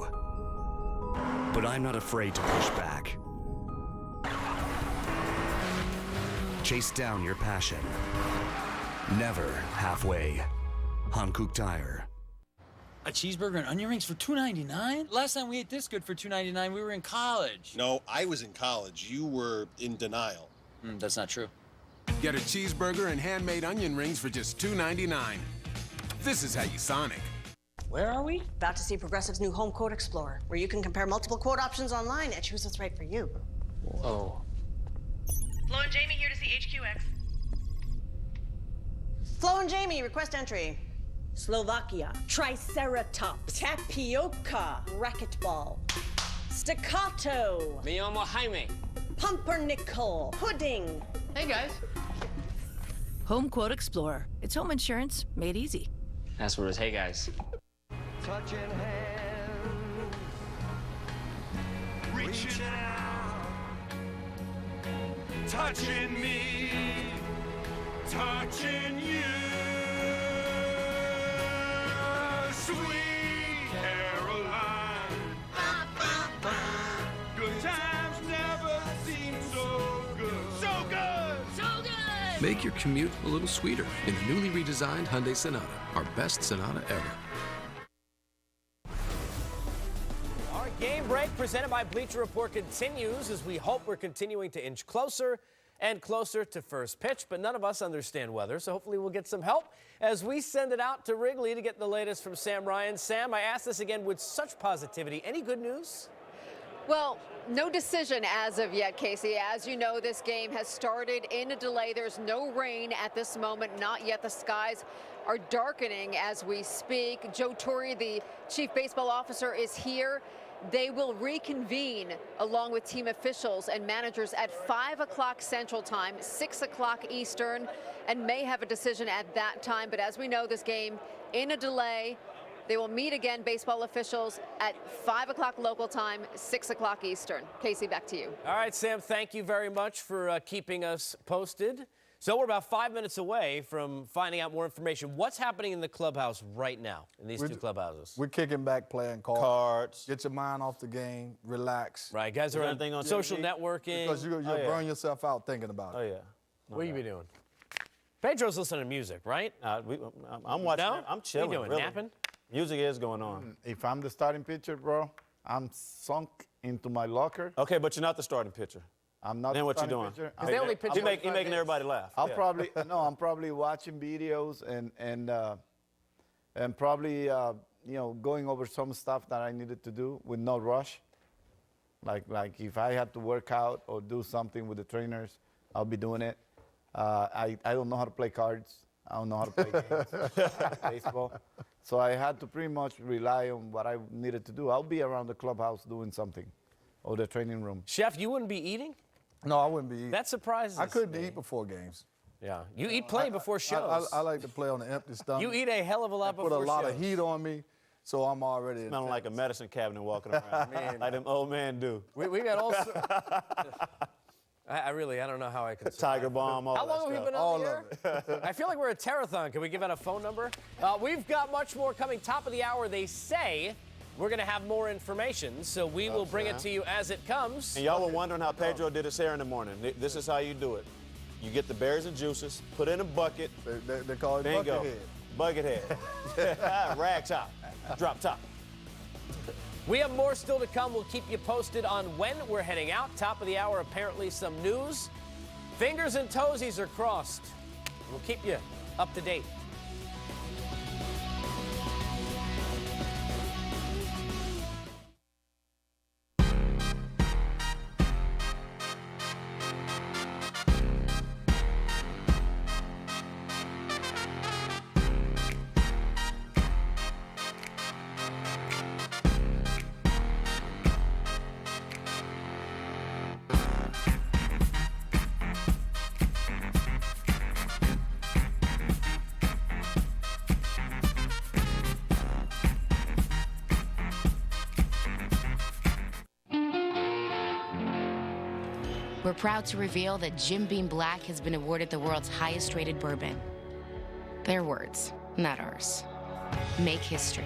but I'm not afraid to push back. Chase down your passion. Never halfway. Hankook Tire. A cheeseburger and onion rings for $2.99? Last time we ate this good for $2.99, we were in college. No, I was in college. You were in denial. That's not true. Get a cheeseburger and handmade onion rings for just $2.99. This is how you Sonic. Where are we? About to see Progressive's new Home Quote Explorer, where you can compare multiple quote options online and choose what's right for you. Whoa. Flo and Jamie here to see HQX. Flo and Jamie, request entry. Slovakia, Triceratops, Tapioca, Racquetball, Staccato, Me llamo Jaime. Pumpernickel, Pudding. Hey, guys. Home Quote Explorer. It's home insurance made easy. That's what it is. Hey, guys. Touching hands, reaching out, touching me, touching you, sweet Caroline. Good times never seem so good. So good! So good! Make your commute a little sweeter in the newly redesigned Hyundai Sonata, our best Sonata ever. Our game break presented by Bleacher Report continues as we hope we're continuing to inch closer and closer to first pitch, but none of us understand weather, so hopefully we'll get some help as we send it out to Wrigley to get the latest from Sam Ryan. Sam, I asked this again with such positivity. Any good news? Well, no decision as of yet, Casey. As you know, this game has started in a delay. There's no rain at this moment, not yet. The skies are darkening as we speak. Joe Torre, the chief baseball officer, is here. They will reconvene along with team officials and managers at 5 o'clock Central Time, 6 o'clock Eastern, and may have a decision at that time. But as we know, this game in a delay. They will meet again, baseball officials, at 5 o'clock local time, 6 o'clock Eastern. Casey, back to you. All right, Sam, thank you very much for keeping us posted. So we're about 5 minutes away from finding out more information. What's happening in the clubhouse right now, in these two clubhouses? We're kicking back, playing cards. Get your mind off the game, relax. Right, guys are on social networking. Because you'll burn yourself out thinking about it. Oh, yeah. What you be doing? Pedro's listening to music, right? I'm watching. No? I'm chilling. What are you doing, really. napping? Music is going on. If I'm the starting pitcher, bro, I'm sunk into my locker. Okay, but you're not the starting pitcher. I'm not. Then what you starting doing? pitcher. Because they only pitch. He's making everybody laugh. I'll Yeah. probably I'm probably watching videos and probably going over some stuff that I needed to do with no rush. Like if I had to work out or do something with the trainers, I'll be doing it. I don't know how to play cards. I don't know how to play games, baseball. So I had to pretty much rely on what I needed to do. I'll be around the clubhouse doing something, or the training room. Chef, you wouldn't be eating? No, I wouldn't be eating. That surprises I couldn't me. eat before games. Yeah, you eat plenty before shows. I like to play on an empty stomach. You eat a hell of a lot before shows. Put a lot of heat on me, so I'm already Smelling like a medicine cabinet walking around. Man. Like them old men do. We got all sorts. I don't know how I can survive. Tiger bomb, all How long that have we stuff. been All on the of air? I feel like we're a telethon. Can we give out a phone number? We've got much more coming. Top of the hour, they say we're going to have more information, so we will bring it to you as it comes. And y'all were wondering how Pedro did his hair in the morning. This is how you do it. You get the berries and juices, put it in a bucket. They call it bucket head. Bucket head. Rag top. Drop top. We have more still to come. We'll keep you posted on when we're heading out. Top of the hour, apparently some news. Fingers and toesies are crossed. We'll keep you up to date. We're proud to reveal that Jim Beam Black has been awarded the world's highest rated bourbon. Their words, not ours. Make history.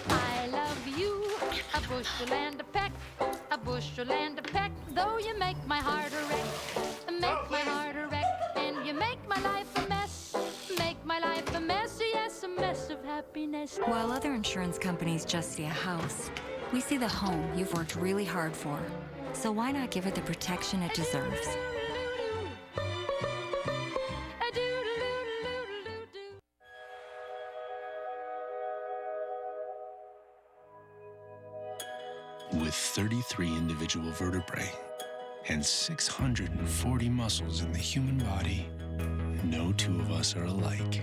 I love you, a bushel and a peck, a bushel and a peck, though you make my heart a wreck, make my heart a wreck, and you make my life a mess, make my life a mess, yes, a mess of happiness. While other insurance companies just see a house, we see the home you've worked really hard for. So why not give it the protection it deserves? With 33 individual vertebrae and 640 muscles in the human body, no two of us are alike.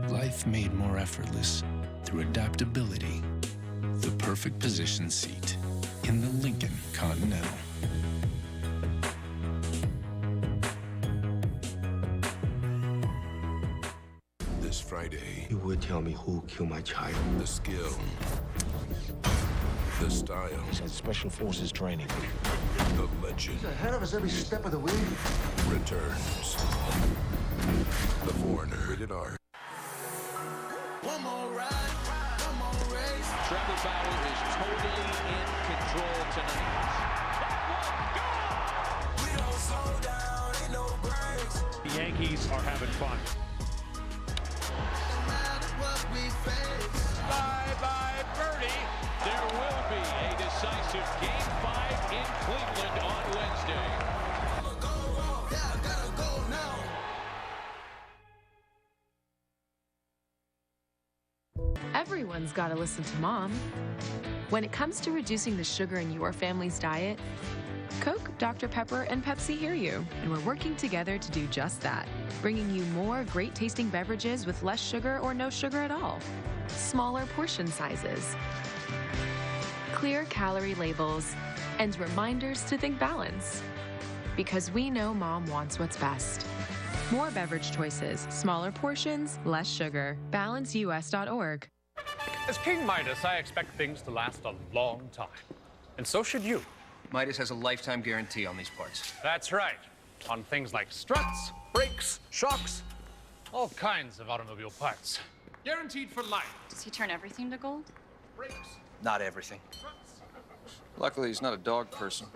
Life made more effortless through adaptability. The perfect position seat in the Lincoln Continental. This Friday, you would tell me who killed my child. the skill, the style, He's had special forces training. the legend He's ahead of us every step of the way. returns. The Foreigner, rated R. One more ride, one more race. Trevor Bauer is totally in control tonight. We don't slow down, ain't no brakes. The Yankees are having fun. No matter what we face. Bye-bye, birdie. There will be a decisive Game 5 in Cleveland on Wednesday. I'ma go wrong. Yeah, I gotta go now. Everyone's got to listen to Mom. When it comes to reducing the sugar in your family's diet, Coke, Dr. Pepper, and Pepsi hear you, and we're working together to do just that, bringing you more great-tasting beverages with less sugar or no sugar at all, smaller portion sizes, clear calorie labels, and reminders to think balance. Because we know Mom wants what's best. More beverage choices, smaller portions, less sugar. BalanceUS.org. As King Midas, I expect things to last a long time. And so should you. Midas has a lifetime guarantee on these parts. That's right. On things like struts, brakes, shocks, all kinds of automobile parts. Guaranteed for life. Does he turn everything to gold? Brakes. Not everything. Luckily, he's not a dog person.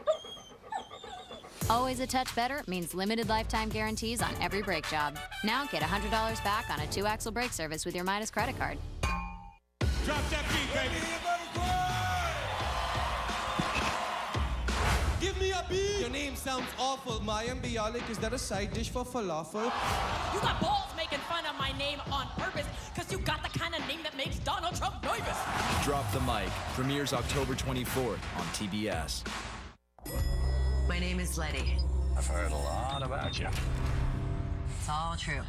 Always a touch better means limited lifetime guarantees on every brake job. Now get $100 back on a 2-axle brake service with your Midas credit card. Drop that beat, baby. Give me a beat. Your name sounds awful. Mayim Bialik, is that a side dish for falafel? You got balls making fun of my name on purpose because you got the kind of name that makes Donald Trump nervous. Drop the Mic premieres October 24th on TBS. My name is Letty. I've heard a lot about you. It's all true.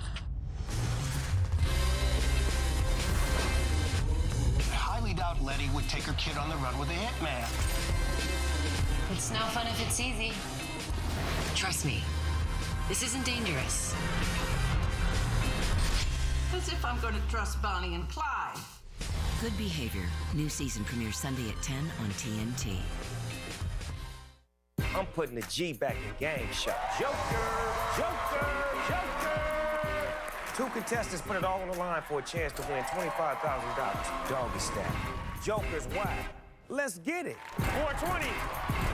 I highly doubt Letty would take her kid on the run with a hitman. It's no fun if it's easy. Trust me, this isn't dangerous. As if I'm going to trust Bonnie and Clyde. Good Behavior. New season premieres Sunday at 10 on TNT. I'm putting the G back in game shot. Joker, Joker, Joker. 2 contestants put it all on the line for a chance to win $25,000. Doggy style. Joker's wild. Let's get it. 420,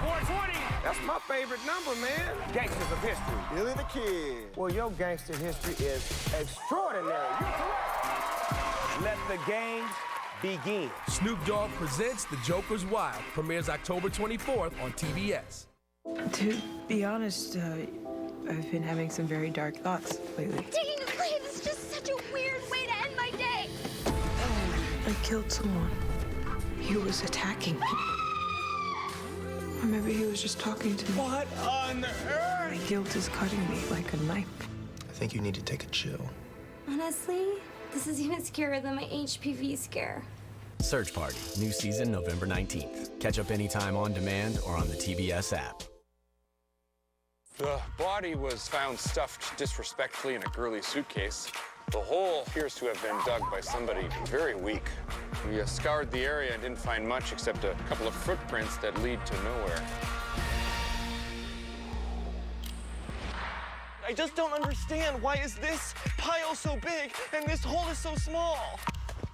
420. That's my favorite number, man. Gangsters of history. Billy the Kid. Well, your gangster history is extraordinary. You're correct. Let the games begin. Snoop Dogg presents The Joker's Wild. Premieres October 24th on TBS. To be honest, I've been having some very dark thoughts lately. Taking a claim is just such a weird way to end my day. I killed someone. He was attacking me. Or maybe he was just talking to me. What on earth? My guilt is cutting me like a knife. I think you need to take a chill. Honestly, this is even scarier than my HPV scare. Search Party. New season November 19th. Catch up anytime on demand or on the TBS app. The body was found stuffed disrespectfully in a girly suitcase. The hole appears to have been dug by somebody very weak. We scoured the area and didn't find much except a couple of footprints that lead to nowhere. I just don't understand. Why is this pile so big and this hole is so small?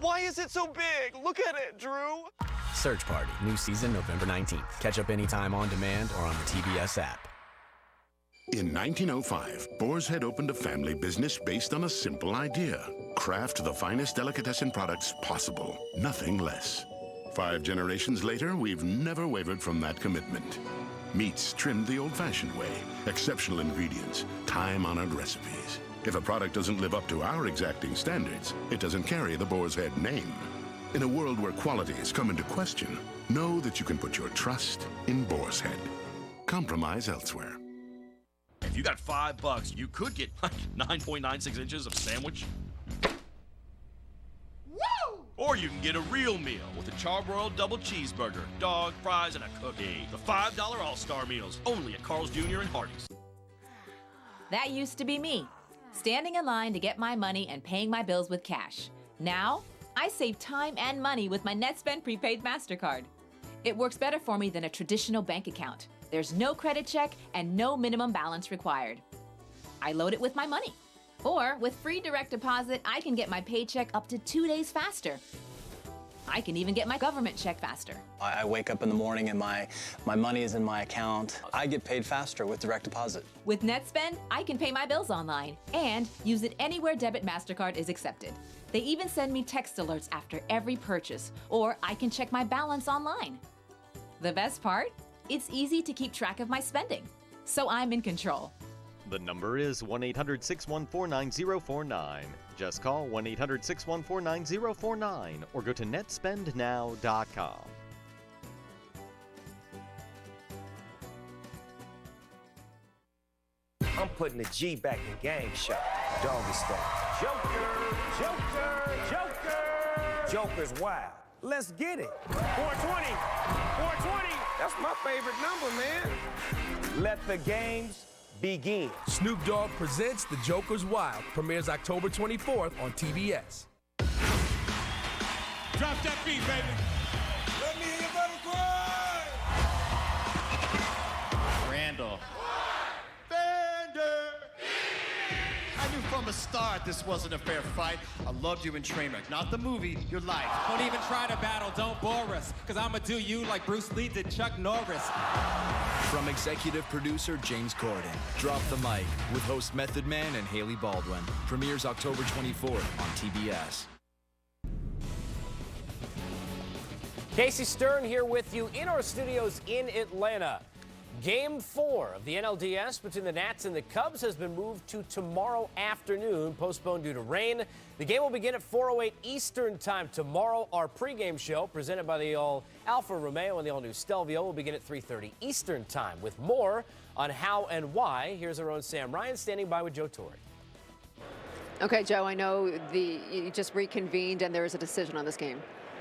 Why is it so big? Look at it, Drew. Search Party. New season November 19th. Catch up anytime on demand or on the TBS app. In 1905, Boar's Head opened a family business based on a simple idea. Craft the finest delicatessen products possible, nothing less. 5 generations later, we've never wavered from that commitment. Meats trimmed the old-fashioned way, exceptional ingredients, time-honored recipes. If a product doesn't live up to our exacting standards, it doesn't carry the Boar's Head name. In a world where quality has come into question, know that you can put your trust in Boar's Head. Compromise elsewhere. If you got $5, you could get like 9.96 inches of sandwich. Woo! Or you can get a real meal with a charbroiled double cheeseburger, dog, fries, and a cookie. The $5 All-Star Meals, only at Carl's Jr. and Hardee's. That used to be me, standing in line to get my money and paying my bills with cash. Now, I save time and money with my NetSpend prepaid MasterCard. It works better for me than a traditional bank account. There's no credit check and no minimum balance required. I load it with my money. Or with free direct deposit, I can get my paycheck up to 2 days faster. I can even get my government check faster. I wake up in the morning and my money is in my account. I get paid faster with direct deposit. With NetSpend, I can pay my bills online and use it anywhere debit MasterCard is accepted. They even send me text alerts after every purchase, or I can check my balance online. The best part? It's easy to keep track of my spending, so I'm in control. The number is 1-800-614-9049. Just call 1-800-614-9049 or go to netspendnow.com. I'm putting the G back in game shot. Doggy style. Joker, Joker, Joker. Joker's wild. Let's get it. 420, 420. That's my favorite number, man. Let the games begin. Snoop Dogg presents The Joker's Wild. Premieres October 24th on TBS. Drop that beat, baby. Let me hear your brother cry. Randall. I knew from the start this wasn't a fair fight. I loved you in Trainwreck, not the movie, your life. Don't even try to battle, don't bore us, because I'ma do you like Bruce Lee did Chuck Norris. From executive producer James Corden, Drop the Mic with host Method Man and Haley Baldwin. Premieres October 24th on TBS. Casey Stern here with you in our studios in Atlanta. Game 4 of the NLDS between the Nats and the Cubs has been moved to tomorrow afternoon, postponed due to rain. The game will begin at 4:08 Eastern Time tomorrow. Our pregame show, presented by the all Alfa Romeo and the all-new Stelvio, will begin at 3:30 Eastern Time. With more on how and why, here's our own Sam Ryan standing by with Joe Torre. Okay, Joe, I know you just reconvened and there is a decision on this game.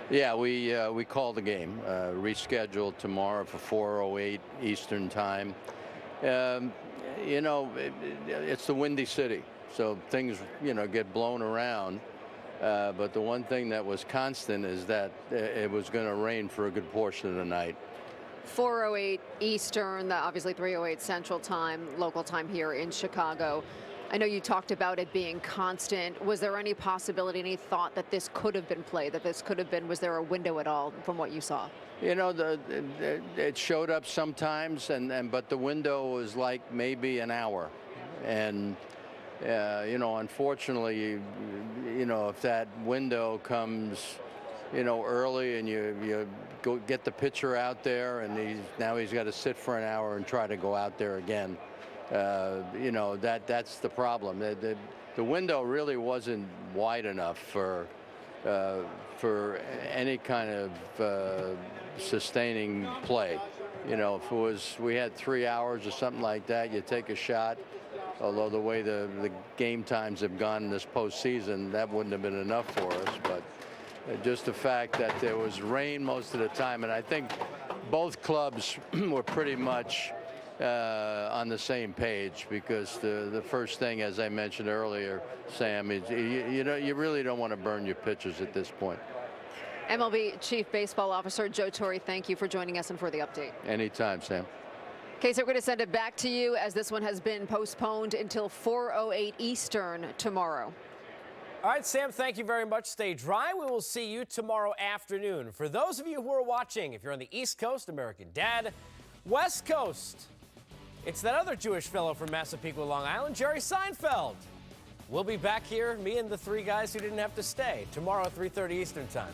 Yeah, we called the game, rescheduled tomorrow for 4:08 Eastern Time. You know, it's the Windy City, so things, you know, get blown around. But the one thing that was constant is that it was going to rain for a good portion of the night. 4:08 Eastern, obviously 3:08 Central Time, local time here in Chicago. I know you talked about it being constant. Was there any possibility, any thought that this could have been played, that this could have been, was there a window at all from what you saw? You know, it showed up sometimes, but the window was like maybe an hour. And, you know, unfortunately, you know, if that window comes, you know, early and you go get the pitcher out there and now he's got to sit for an hour and try to go out there again. You know, that's the problem. The window really wasn't wide enough for any kind of sustaining play. You know, if it was, we had 3 hours or something like that, you take a shot. Although the way the game times have gone in this postseason, that wouldn't have been enough for us. But just the fact that there was rain most of the time, and I think both clubs were pretty much on the same page, because the first thing, as I mentioned earlier, Sam, is you know, you really don't want to burn your pitchers at this point. MLB Chief Baseball Officer Joe Torre, thank you for joining us and for the update. Anytime, Sam. Casey, we're going to send it back to you as this one has been postponed until 4:08 Eastern tomorrow. All right, Sam, thank you very much. Stay dry. We will see you tomorrow afternoon. For those of you who are watching, if you're on the East Coast, American Dad, West Coast, it's that other Jewish fellow from Massapequa, Long Island, Jerry Seinfeld. We'll be back here, me and the three guys who didn't have to stay, tomorrow at 3:30 Eastern Time.